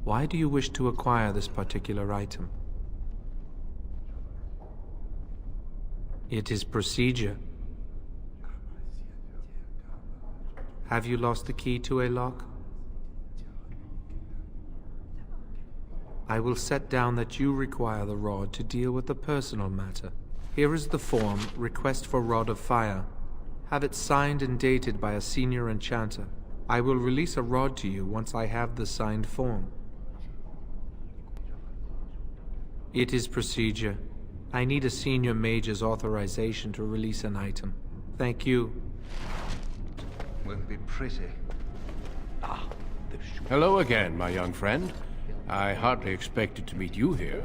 Why do you wish to acquire this particular item? It is procedure. Have you lost the key to a lock? I will set down that you require the rod to deal with the personal matter. Here is the form, Request for Rod of Fire. Have it signed and dated by a senior enchanter. I will release a rod to you once I have the signed form. It is procedure. I need a senior mage's authorization to release an item. Thank you. Won't be pretty. Hello again, my young friend. I hardly expected to meet you here.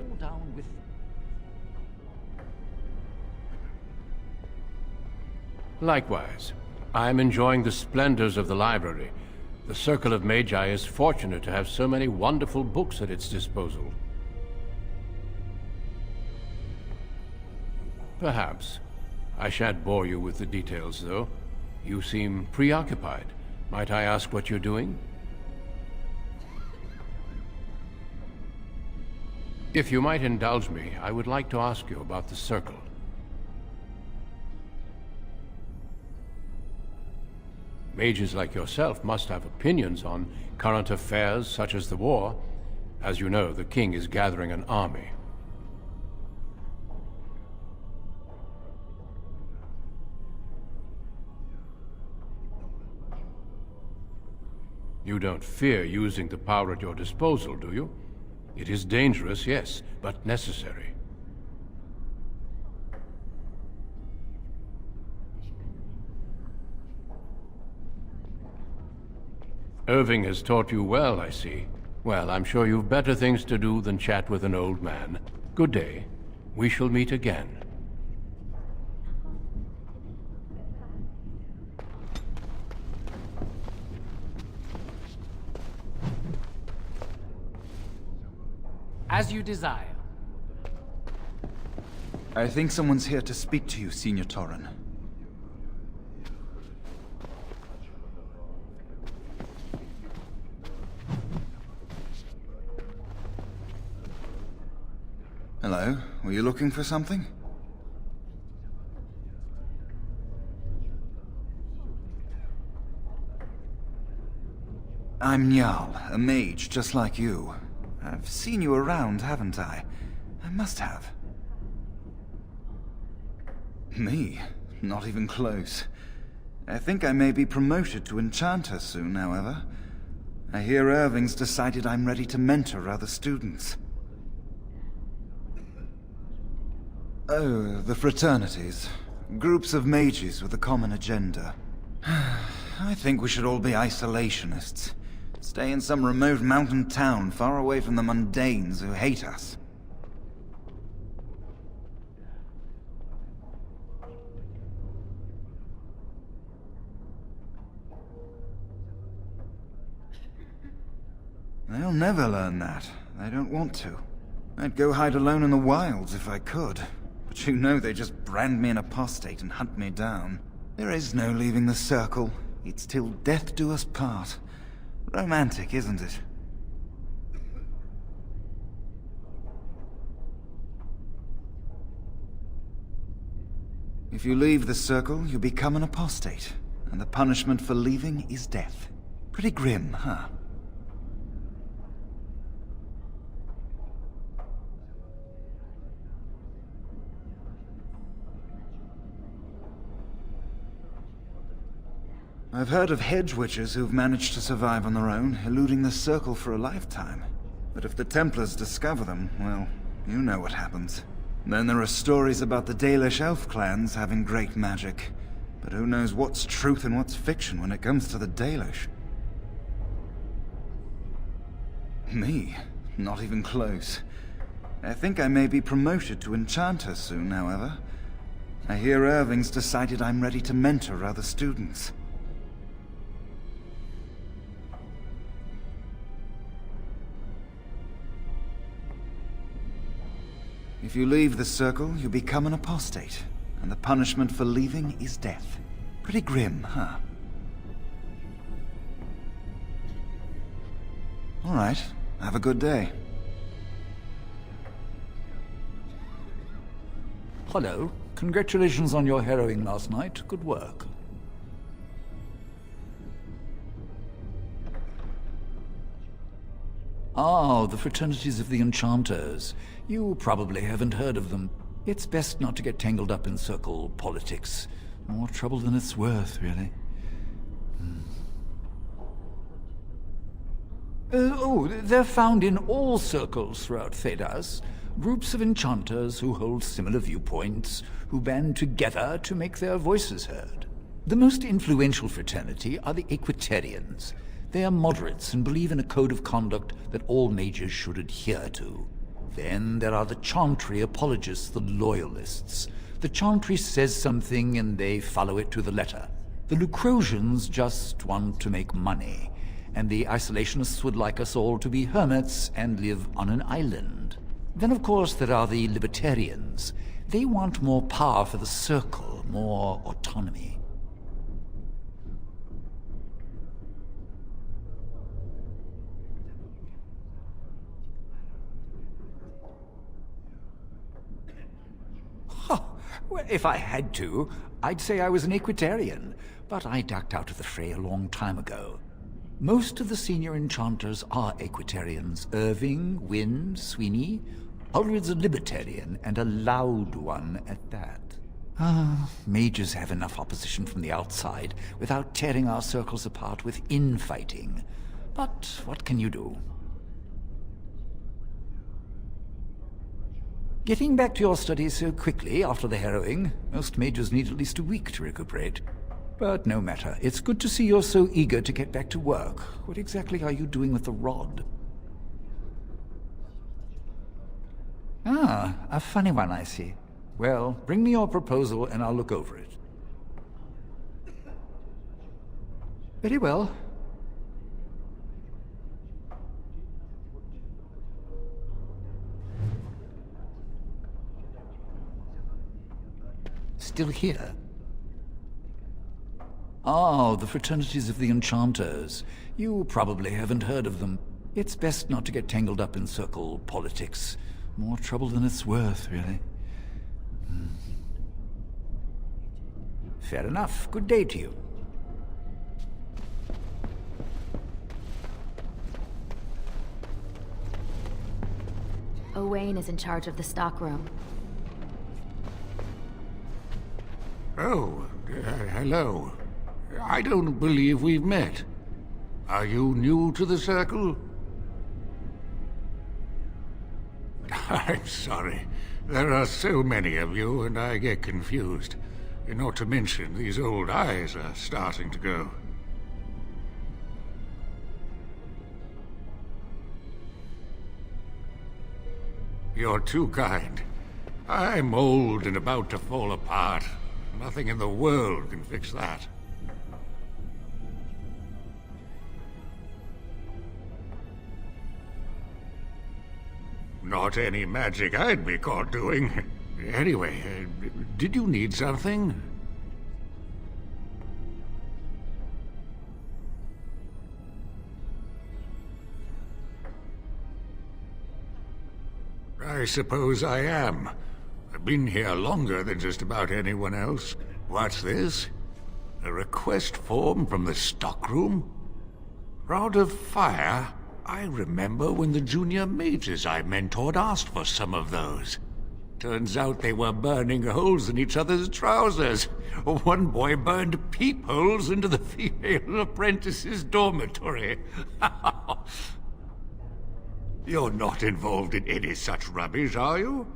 Likewise. I'm enjoying the splendors of the library. The Circle of Magi is fortunate to have so many wonderful books at its disposal. Perhaps. I shan't bore you with the details, though. You seem preoccupied. Might I ask what you're doing? If you might indulge me, I would like to ask you about the Circle. Mages like yourself must have opinions on current affairs such as the war. As you know, the king is gathering an army. You don't fear using the power at your disposal, do you? It is dangerous, yes, but necessary. Irving has taught you well, I see. Well, I'm sure you've better things to do than chat with an old man. Good day. We shall meet again. As you desire. I think someone's here to speak to you, Senior Torren. Hello, were you looking for something? I'm Njal, a mage just like you. I've seen you around, haven't I? I must have. Me? Not even close. I think I may be promoted to Enchanter soon, however. I hear Irving's decided I'm ready to mentor other students. Oh, the fraternities. Groups of mages with a common agenda. I think we should all be isolationists. Stay in some remote mountain town far away from the mundanes who hate us. They'll never learn that. They don't want to. I'd go hide alone in the wilds if I could. But you know they just brand me an apostate and hunt me down. There is no leaving the circle. It's till death do us part. Romantic, isn't it? If you leave the circle, you become an apostate. And the punishment for leaving is death. Pretty grim, huh? I've heard of hedge witches who've managed to survive on their own, eluding the circle for a lifetime. But if the Templars discover them, well, you know what happens. Then there are stories about the Dalish elf clans having great magic. But who knows what's truth and what's fiction when it comes to the Dalish? Me? Not even close. I think I may be promoted to Enchanter soon, however. I hear Irving's decided I'm ready to mentor other students. If you leave the circle, you become an apostate, and the punishment for leaving is death. Pretty grim, huh? All right, have a good day. Hello. Congratulations on your harrowing last night. Good work. Ah, the fraternities of the Enchanters. You probably haven't heard of them. It's best not to get tangled up in circle politics. More trouble than it's worth, really. They're found in all circles throughout Thedas. Groups of enchanters who hold similar viewpoints, who band together to make their voices heard. The most influential fraternity are the Equitarians. They are moderates and believe in a code of conduct that all mages should adhere to. Then there are the Chantry apologists, the Loyalists. The Chantry says something and they follow it to the letter. The Lucrosians just want to make money. And the Isolationists would like us all to be hermits and live on an island. Then of course there are the Libertarians. They want more power for the Circle, more autonomy. Well, if I had to, I'd say I was an Equitarian, but I ducked out of the fray a long time ago. Most of the senior enchanters are Equitarians. Irving, Wynne, Sweeney. Ulrid's a Libertarian, and a loud one at that. Mages have enough opposition from the outside without tearing our circles apart with infighting. But what can you do? Getting back to your studies so quickly after the harrowing, most mages need at least a week to recuperate. But no matter, it's good to see you're so eager to get back to work. What exactly are you doing with the rod? Ah, a funny one, I see. Well, bring me your proposal and I'll look over it. Very well. still here? Oh, the fraternities of the enchanters. You probably haven't heard of them. It's best not to get tangled up in circle politics. More trouble than it's worth, really. Fair enough. Good day to you. Owain is in charge of the stockroom. Oh, hello. I don't believe we've met. Are you new to the Circle? I'm sorry. There are so many of you, and I get confused. Not to mention, these old eyes are starting to go. You're too kind. I'm old and about to fall apart. Nothing in the world can fix that. Not any magic I'd be caught doing. Anyway, did you need something? I suppose I am. I've been here longer than just about anyone else. What's this? A request form from the stockroom? Rod of Fire? I remember when the junior mages I mentored asked for some of those. Turns out they were burning holes in each other's trousers. One boy burned peepholes into the female apprentice's dormitory. You're not involved in any such rubbish, are you?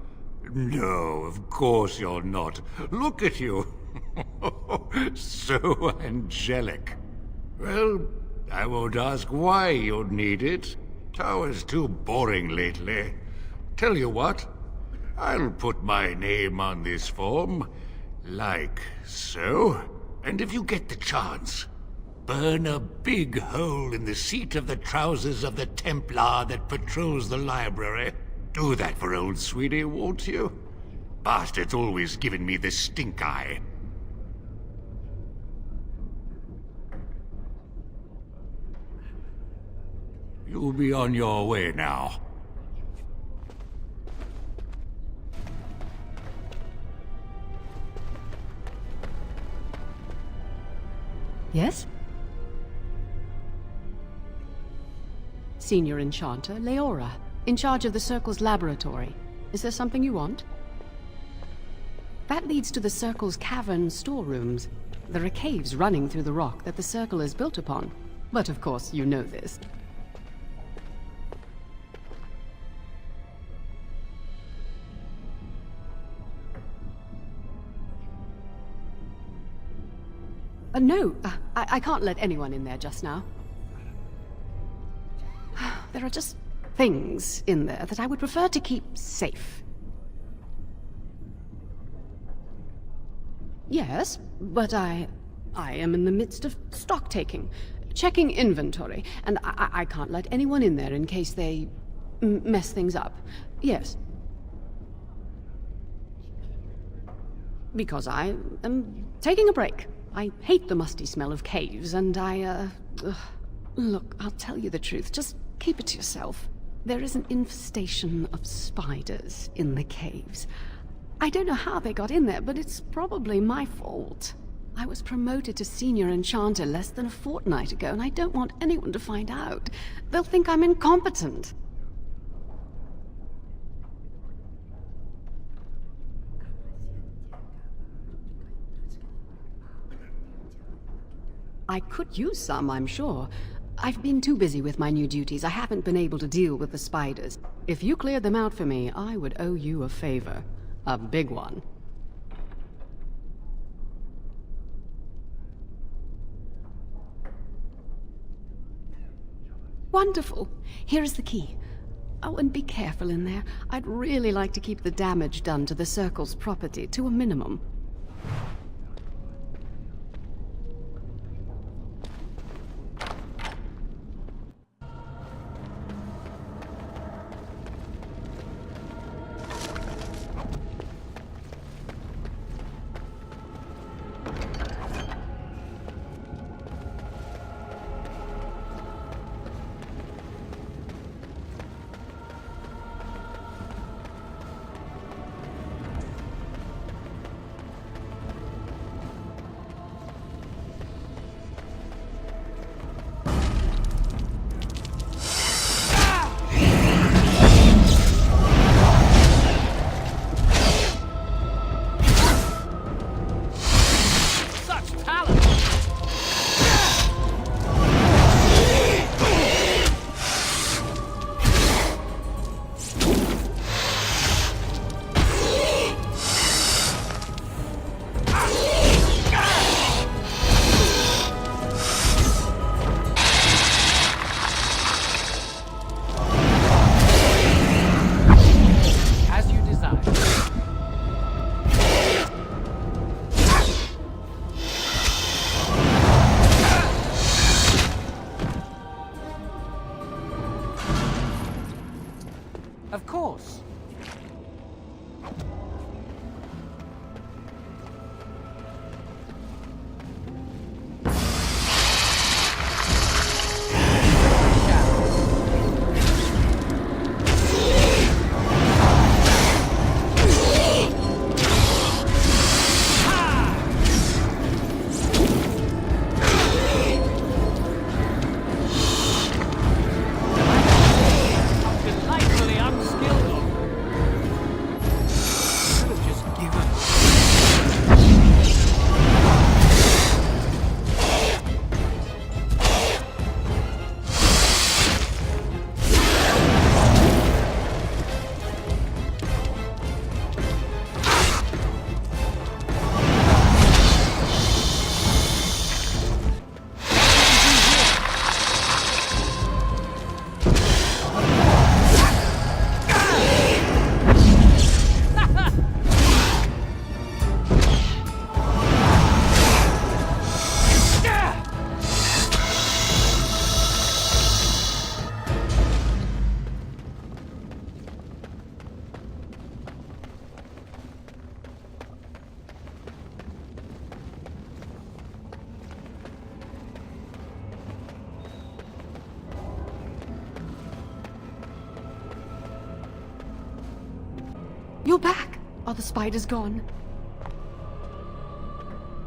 No, of course you're not. Look at you. So angelic. Well, I won't ask why you'd need it. Tower's too boring lately. Tell you what, I'll put my name on this form, like so. And if you get the chance, burn a big hole in the seat of the trousers of the Templar that patrols the library. Do that for old sweetie, won't you? Bastard's always given me the stink eye. You'll be on your way now. Yes? Senior Enchanter, Leora, in charge of the Circle's laboratory. Is there something you want? That leads to the Circle's cavern storerooms. There are caves running through the rock that the Circle is built upon. But of course, you know this. No, I can't let anyone in there just now. There are just things in there that I would prefer to keep safe. Yes, but I am in the midst of stock taking, checking inventory, and I can't let anyone in there in case they mess things up. Yes. Because I am taking a break. I hate the musty smell of caves, and Look, I'll tell you the truth. Just keep it to yourself. There is an infestation of spiders in the caves. I don't know how they got in there, but it's probably my fault. I was promoted to Senior Enchanter less than a fortnight ago, and I don't want anyone to find out. They'll think I'm incompetent. I could use some, I'm sure. I've been too busy with my new duties. I haven't been able to deal with the spiders. If you cleared them out for me, I would owe you a favor. A big one. Wonderful. Here is the key. Oh, and be careful in there. I'd really like to keep the damage done to the Circle's property to a minimum. You're back! Are the spiders gone?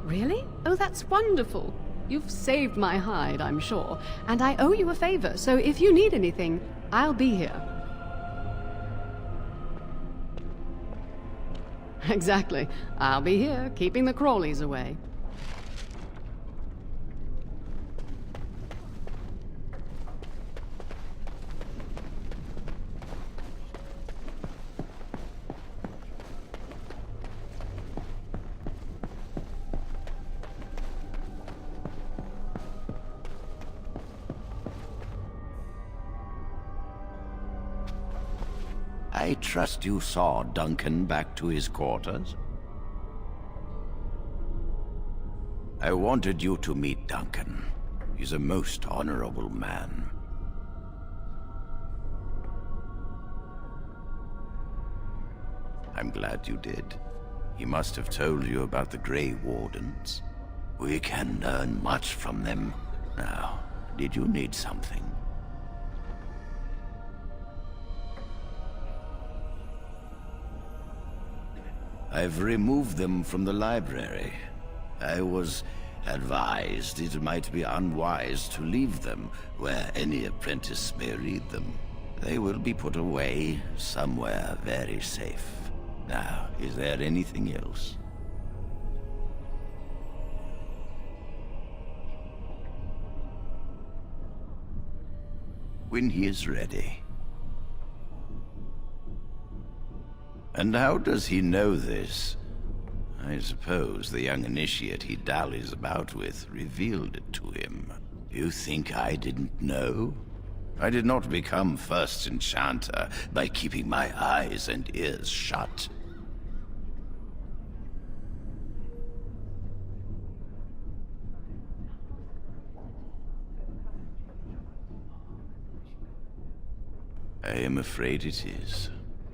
Really? Oh, that's wonderful. You've saved my hide, I'm sure. And I owe you a favor, so if you need anything, I'll be here. Exactly. I'll be here, keeping the crawlies away. I trust you saw Duncan back to his quarters? I wanted you to meet Duncan. He's a most honorable man. I'm glad you did. He must have told you about the Grey Wardens. We can learn much from them. Now, did you need something? I've removed them from the library. I was advised it might be unwise to leave them where any apprentice may read them. They will be put away somewhere very safe. Now, is there anything else? When he is ready. And how does he know this? I suppose the young initiate he dallies about with revealed it to him. You think I didn't know? I did not become first enchanter by keeping my eyes and ears shut. I am afraid it is.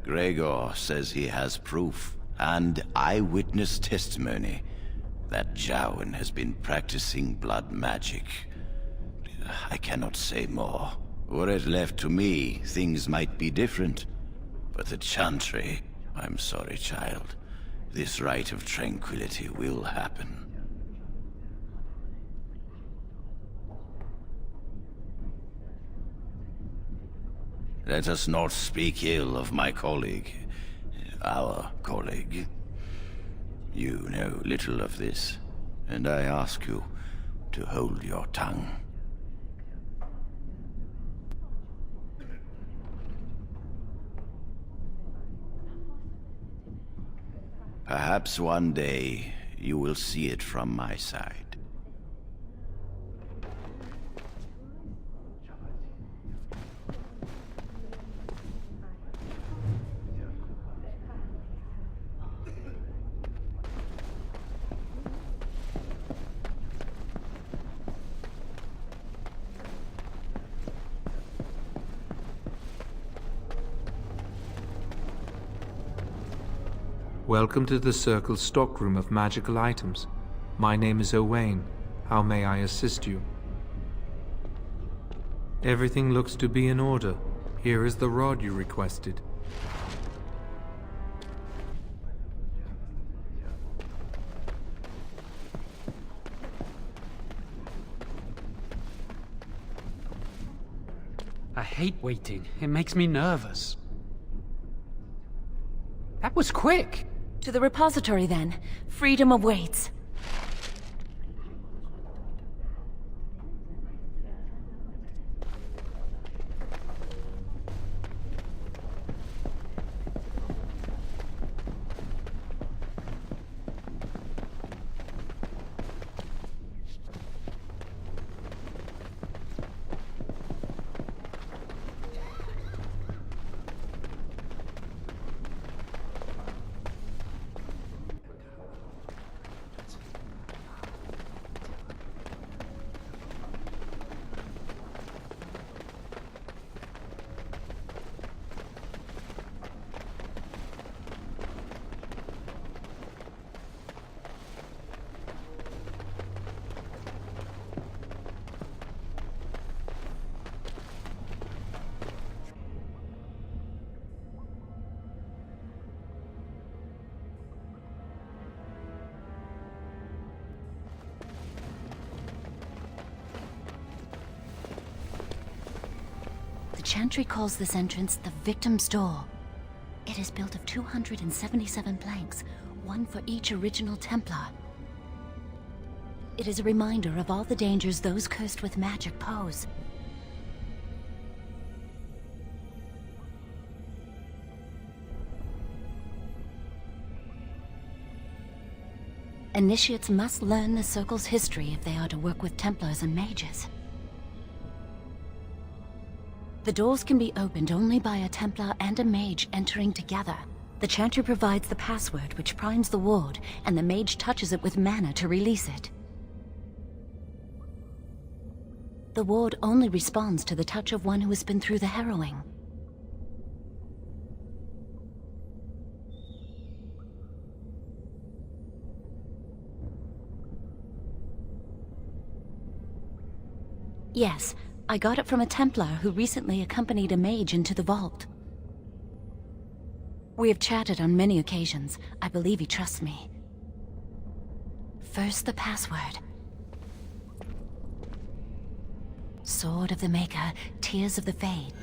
Gregor says he has proof and eyewitness testimony that Jowen has been practicing blood magic. I cannot say more. Were it left to me, things might be different. But the Chantry, I'm sorry, child. This rite of tranquility will happen. Let us not speak ill of my colleague. Our colleague. You know little of this, and I ask you to hold your tongue. Perhaps one day you will see it from my side. Welcome to the Circle's stockroom of magical items. My name is Owain. How may I assist you? Everything looks to be in order. Here is the rod you requested. I hate waiting. It makes me nervous. That was quick! To the repository, then. Freedom awaits. Chantry calls this entrance the Victim's Door. It is built of 277 planks, one for each original Templar. It is a reminder of all the dangers those cursed with magic pose. Initiates must learn the Circle's history if they are to work with Templars and Mages. The doors can be opened only by a Templar and a Mage entering together. The Chantry provides the password, which primes the ward, and the Mage touches it with mana to release it. The ward only responds to the touch of one who has been through the harrowing. Yes, I got it from a Templar who recently accompanied a Mage into the vault. We have chatted on many occasions. I believe he trusts me. First, the password. Sword of the Maker, Tears of the Fade.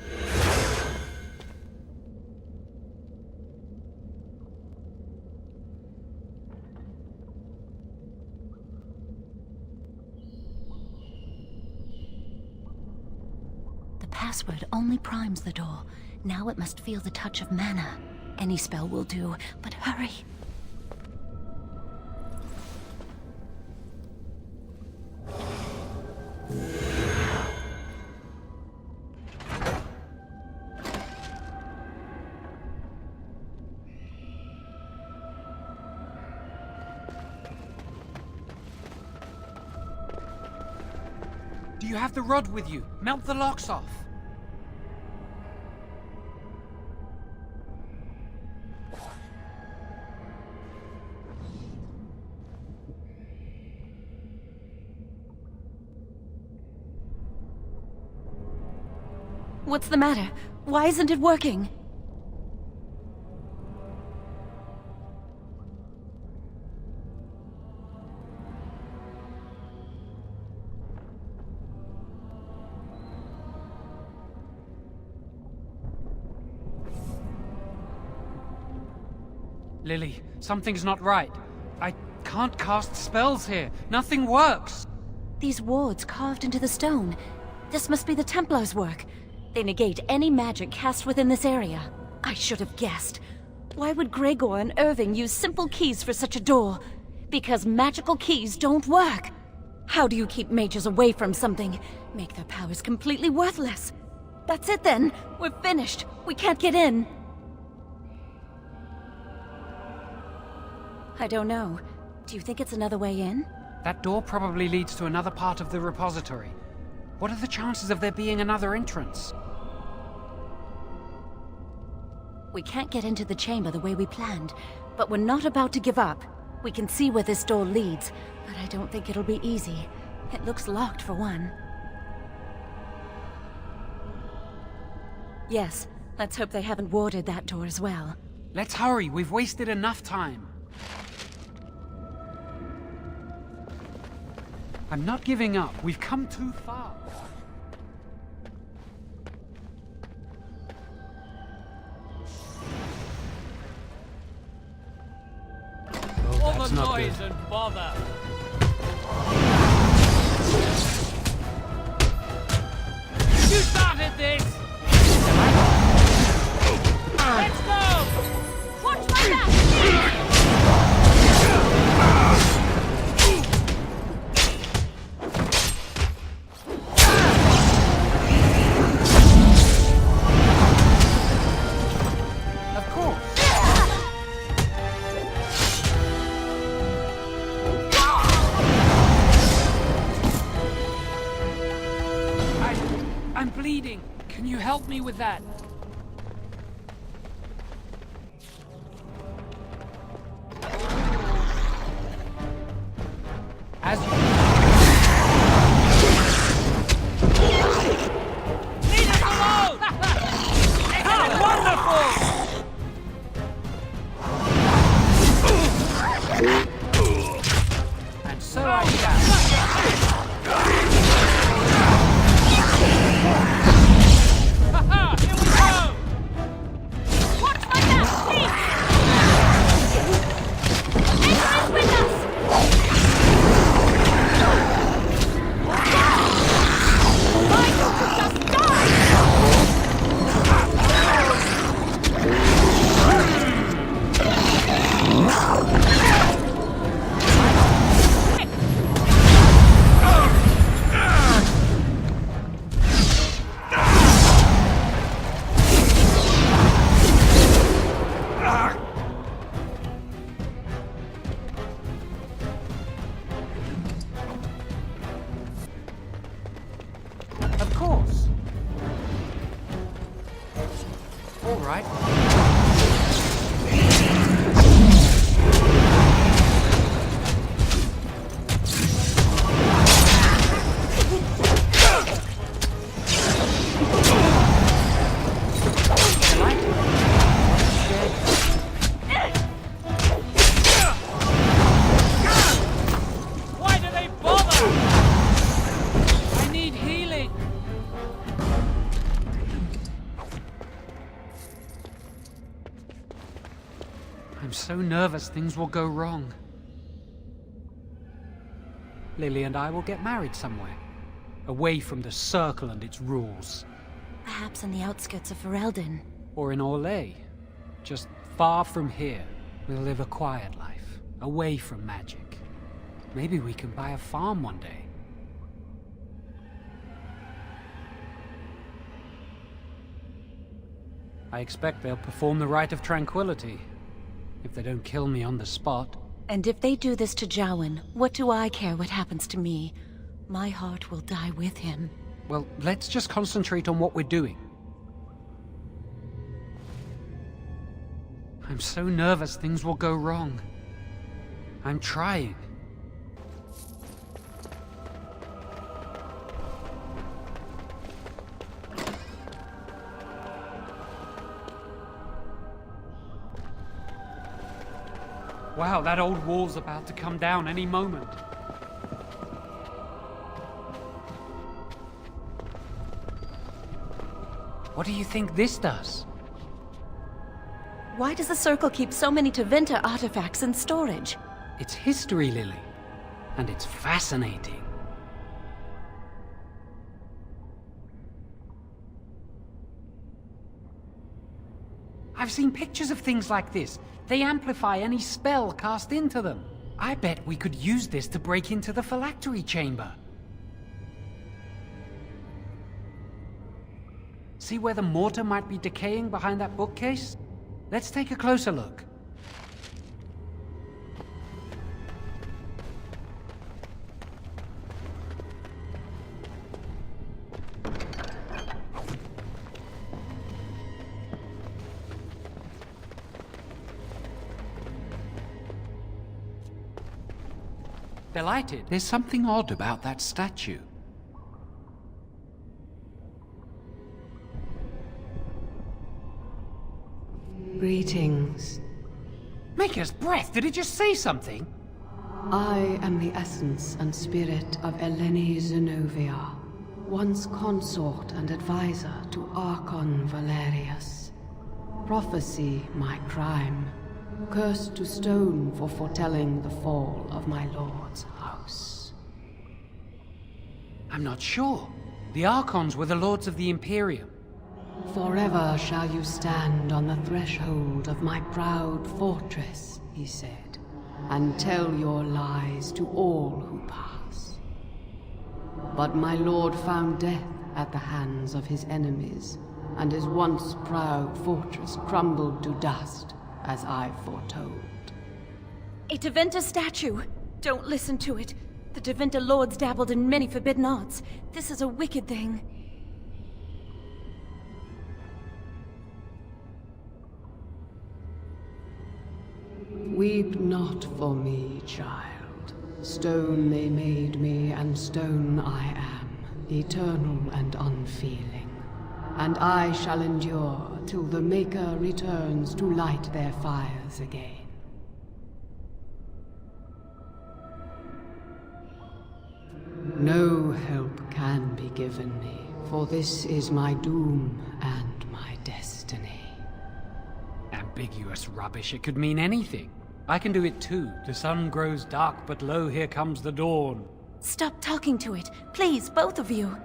The password only primes the door. Now it must feel the touch of mana. Any spell will do, but hurry. Do you have the rod with you? Melt the locks off. What's the matter? Why isn't it working? Lily, something's not right. I can't cast spells here. Nothing works. These wards carved into the stone. This must be the Templars' work. They negate any magic cast within this area. I should have guessed. Why would Gregor and Irving use simple keys for such a door? Because magical keys don't work. How do you keep mages away from something? Make their powers completely worthless. That's it then. We're finished. We can't get in. I don't know. Do you think it's another way in? That door probably leads to another part of the repository. What are the chances of there being another entrance? We can't get into the chamber the way we planned, but we're not about to give up. We can see where this door leads, but I don't think it'll be easy. It looks locked for one. Yes, let's hope they haven't warded that door as well. Let's hurry, we've wasted enough time. I'm not giving up. We've come too far. All the noise and bother. You started this! Let's go! Watch my back! I'm bleeding. Can you help me with that? As you... Leave us alone! How wonderful! And so I shall. Ha ha! course. All right. Why do they bother? I need healing. I'm so nervous things will go wrong. Lily and I will get married somewhere, away from the Circle and its rules. Perhaps on the outskirts of Ferelden. Or in Orlais. Just far from here. We'll live a quiet life, away from magic. Maybe we can buy a farm one day. I expect they'll perform the Rite of Tranquility. If they don't kill me on the spot. And if they do this to Jowan, what do I care what happens to me? My heart will die with him. Well, let's just concentrate on what we're doing. I'm so nervous things will go wrong. I'm trying. Wow, that old wall's about to come down any moment. What do you think this does? Why does the Circle keep so many Tevinter artifacts in storage? It's history, Lily. And it's fascinating. I've seen pictures of things like this. They amplify any spell cast into them. I bet we could use this to break into the phylactery chamber. See where the mortar might be decaying behind that bookcase? Let's take a closer look. Delighted. There's something odd about that statue. Greetings. Maker's breath, did it just say something? I am the essence and spirit of Eleni Zenovia, once consort and advisor to Archon Valerius. Prophecy my crime, cursed to stone for foretelling the fall of my lord's house. I'm not sure. The Archons were the lords of the Imperium. Forever shall you stand on the threshold of my proud fortress, he said, and tell your lies to all who pass. But my lord found death at the hands of his enemies, and his once proud fortress crumbled to dust, as I foretold. A Tevinter statue! Don't listen to it. The Tevinter lords dabbled in many forbidden arts. This is a wicked thing. Weep not for me, child. Stone they made me, and stone I am, eternal and unfeeling. And I shall endure till the Maker returns to light their fires again. No help can be given me, for this is my doom and my destiny. Ambiguous rubbish, it could mean anything. I can do it too. The sun grows dark, but lo, here comes the dawn. Stop talking to it. Please, both of you.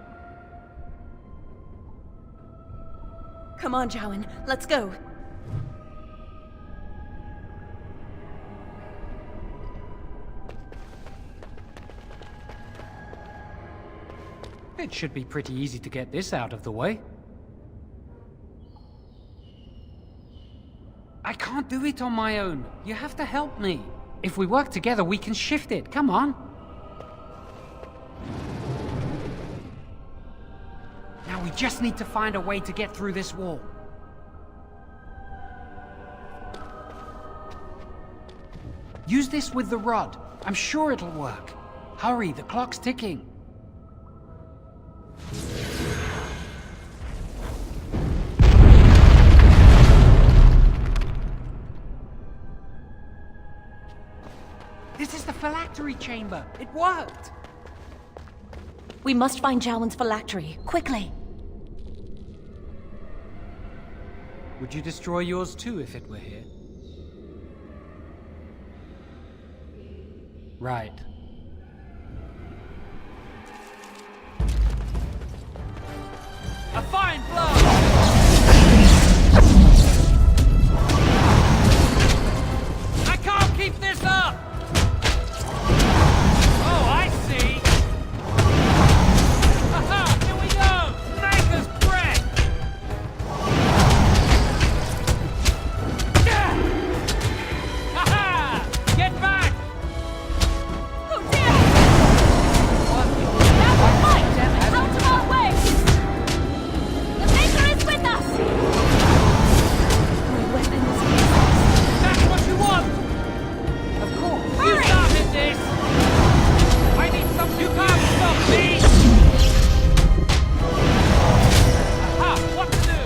Come on, Jowan. Let's go. It should be pretty easy to get this out of the way. I can't do it on my own. You have to help me. If we work together, we can shift it. Come on. Now we just need to find a way to get through this wall. Use this with the rod. I'm sure it'll work. Hurry, the clock's ticking. This is the phylactery chamber. It worked. We must find Jowan's phylactery, quickly. Would you destroy yours too if it were here? Right. A fine blow! I can't keep this up! Oh, I see! Aha! Here we go! Maker's breath! Haha! Get back! Oh dear! Now we fight! Out of our way! The Maker is with us! My weapon is useless. That's what you want! Of course! You started this! I need some... You can't stop me! Aha! What to do?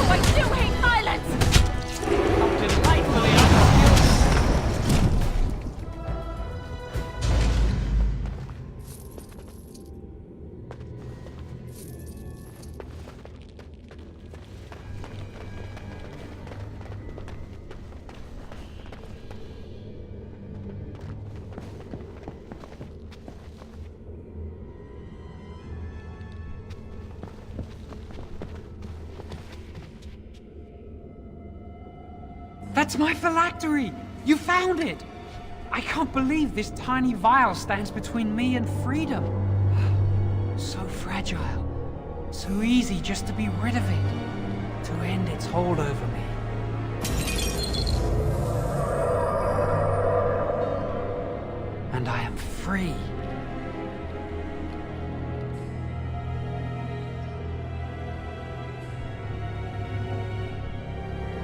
I do hate violence! I'm delightfully unskilled. That's my phylactery! You found it! I can't believe this tiny vial stands between me and freedom. So fragile. So easy just to be rid of it. To end its hold over me. And I am free.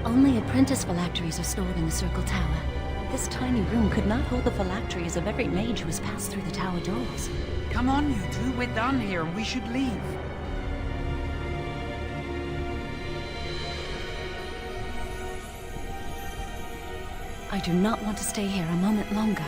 Only apprentice phylacteries are stored in the Circle Tower. This tiny room could not hold the phylacteries of every mage who has passed through the tower doors. Come on, you two. We're done here and we should leave. I do not want to stay here a moment longer.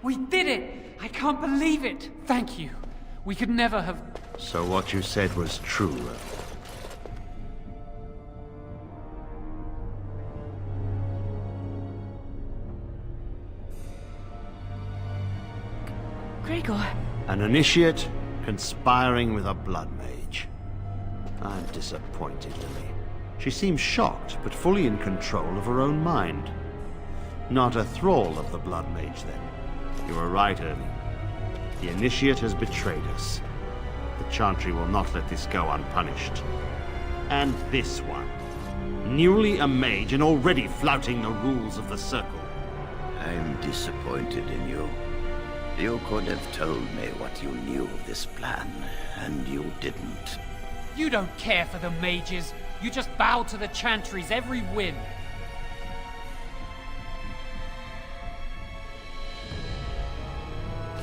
We did it! I can't believe it! Thank you. We could never have... So what you said was true. Gregor. An initiate conspiring with a blood mage. I'm disappointed, Lily. She seems shocked, but fully in control of her own mind. Not a thrall of the blood mage, then. You were right, Ernie. The initiate has betrayed us. The Chantry will not let this go unpunished. And this one. Newly a mage and already flouting the rules of the Circle. I'm disappointed in you. You could have told me what you knew of this plan, and you didn't. You don't care for the mages. You just bow to the Chantry's every whim.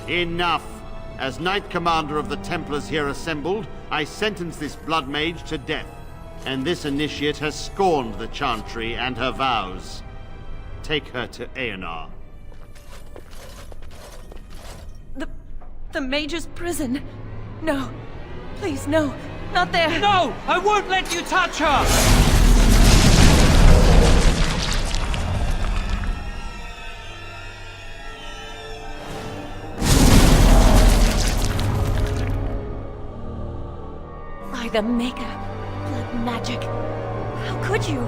Enough! As Knight Commander of the Templars here assembled, I sentence this blood mage to death. And this initiate has scorned the Chantry and her vows. Take her to Aenar. The Mage's prison. No. Please, no. Not there. No! I won't let you touch her! I By the Maker, blood magic. How could you?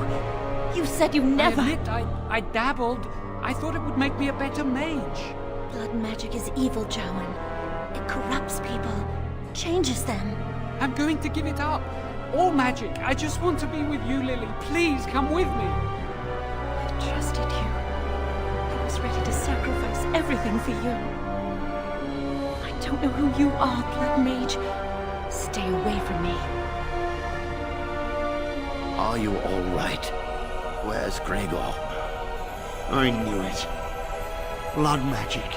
You said you never... I admit, I dabbled. I thought it would make me a better mage. Blood magic is evil, Jowan. It corrupts people, changes them. I'm going to give it up. All magic. I just want to be with you, Lily. Please, come with me. I trusted you. I was ready to sacrifice everything for you. I don't know who you are, Blood Mage. Stay away from me. Are you all right? Where's Gregor? I knew it. Blood magic.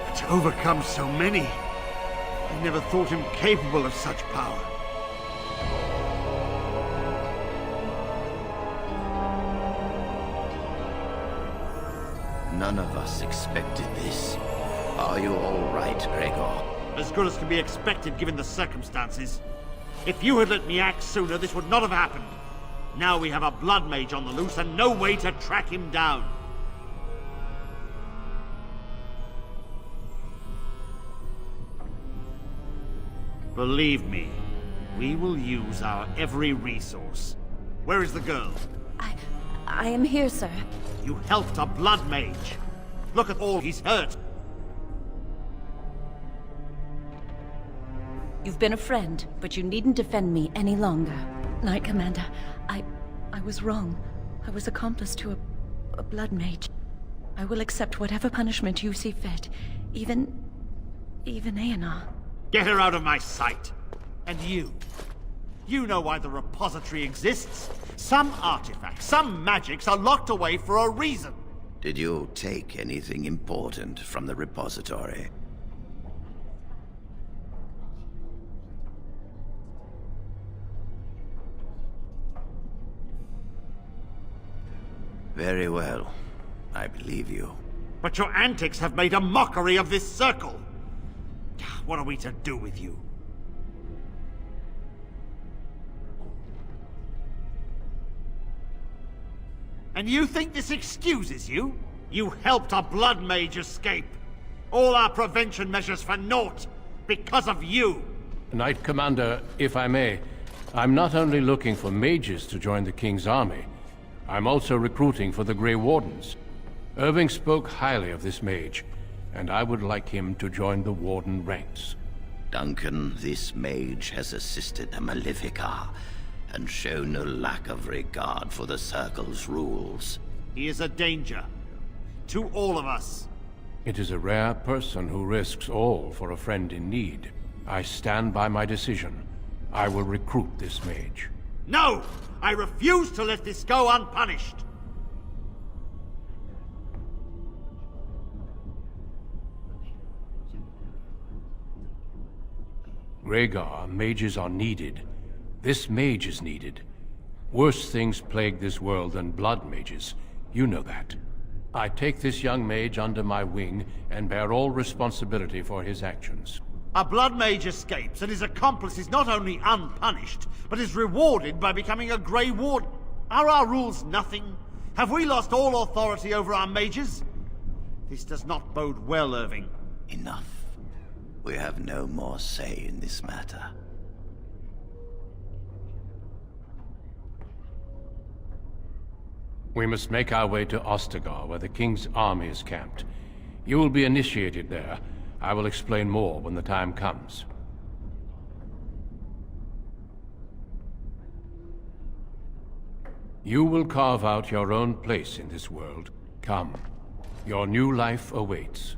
But to overcome so many, I never thought him capable of such power. None of us expected this. Are you all right, Gregor? As good as can be expected given the circumstances. If you had let me act sooner, this would not have happened. Now we have a blood mage on the loose and no way to track him down. Believe me, we will use our every resource. Where is the girl? I am here, sir. You helped a blood mage. Look at all he's hurt. You've been a friend, but you needn't defend me any longer. Knight Commander, I was wrong. I was accomplice to a blood mage. I will accept whatever punishment you see fit. Even Aenar. Get her out of my sight. And you. You know why the repository exists. Some artifacts, some magics are locked away for a reason. Did you take anything important from the repository? Very well. I believe you. But your antics have made a mockery of this circle. What are we to do with you? And you think this excuses you? You helped a blood mage escape. All our prevention measures for naught because of you. Knight Commander, if I may, I'm not only looking for mages to join the King's army, I'm also recruiting for the Grey Wardens. Irving spoke highly of this mage, and I would like him to join the Warden ranks. Duncan, this mage has assisted the Malefica, and shown no lack of regard for the Circle's rules. He is a danger. To all of us. It is a rare person who risks all for a friend in need. I stand by my decision. I will recruit this mage. No! I refuse to let this go unpunished! Rhaegar, mages are needed. This mage is needed. Worse things plague this world than blood mages. You know that. I take this young mage under my wing and bear all responsibility for his actions. A blood mage escapes and his accomplice is not only unpunished, but is rewarded by becoming a Grey Warden. Are our rules nothing? Have we lost all authority over our mages? This does not bode well, Irving. Enough. We have no more say in this matter. We must make our way to Ostagar, where the King's army is camped. You will be initiated there. I will explain more when the time comes. You will carve out your own place in this world. Come. Your new life awaits.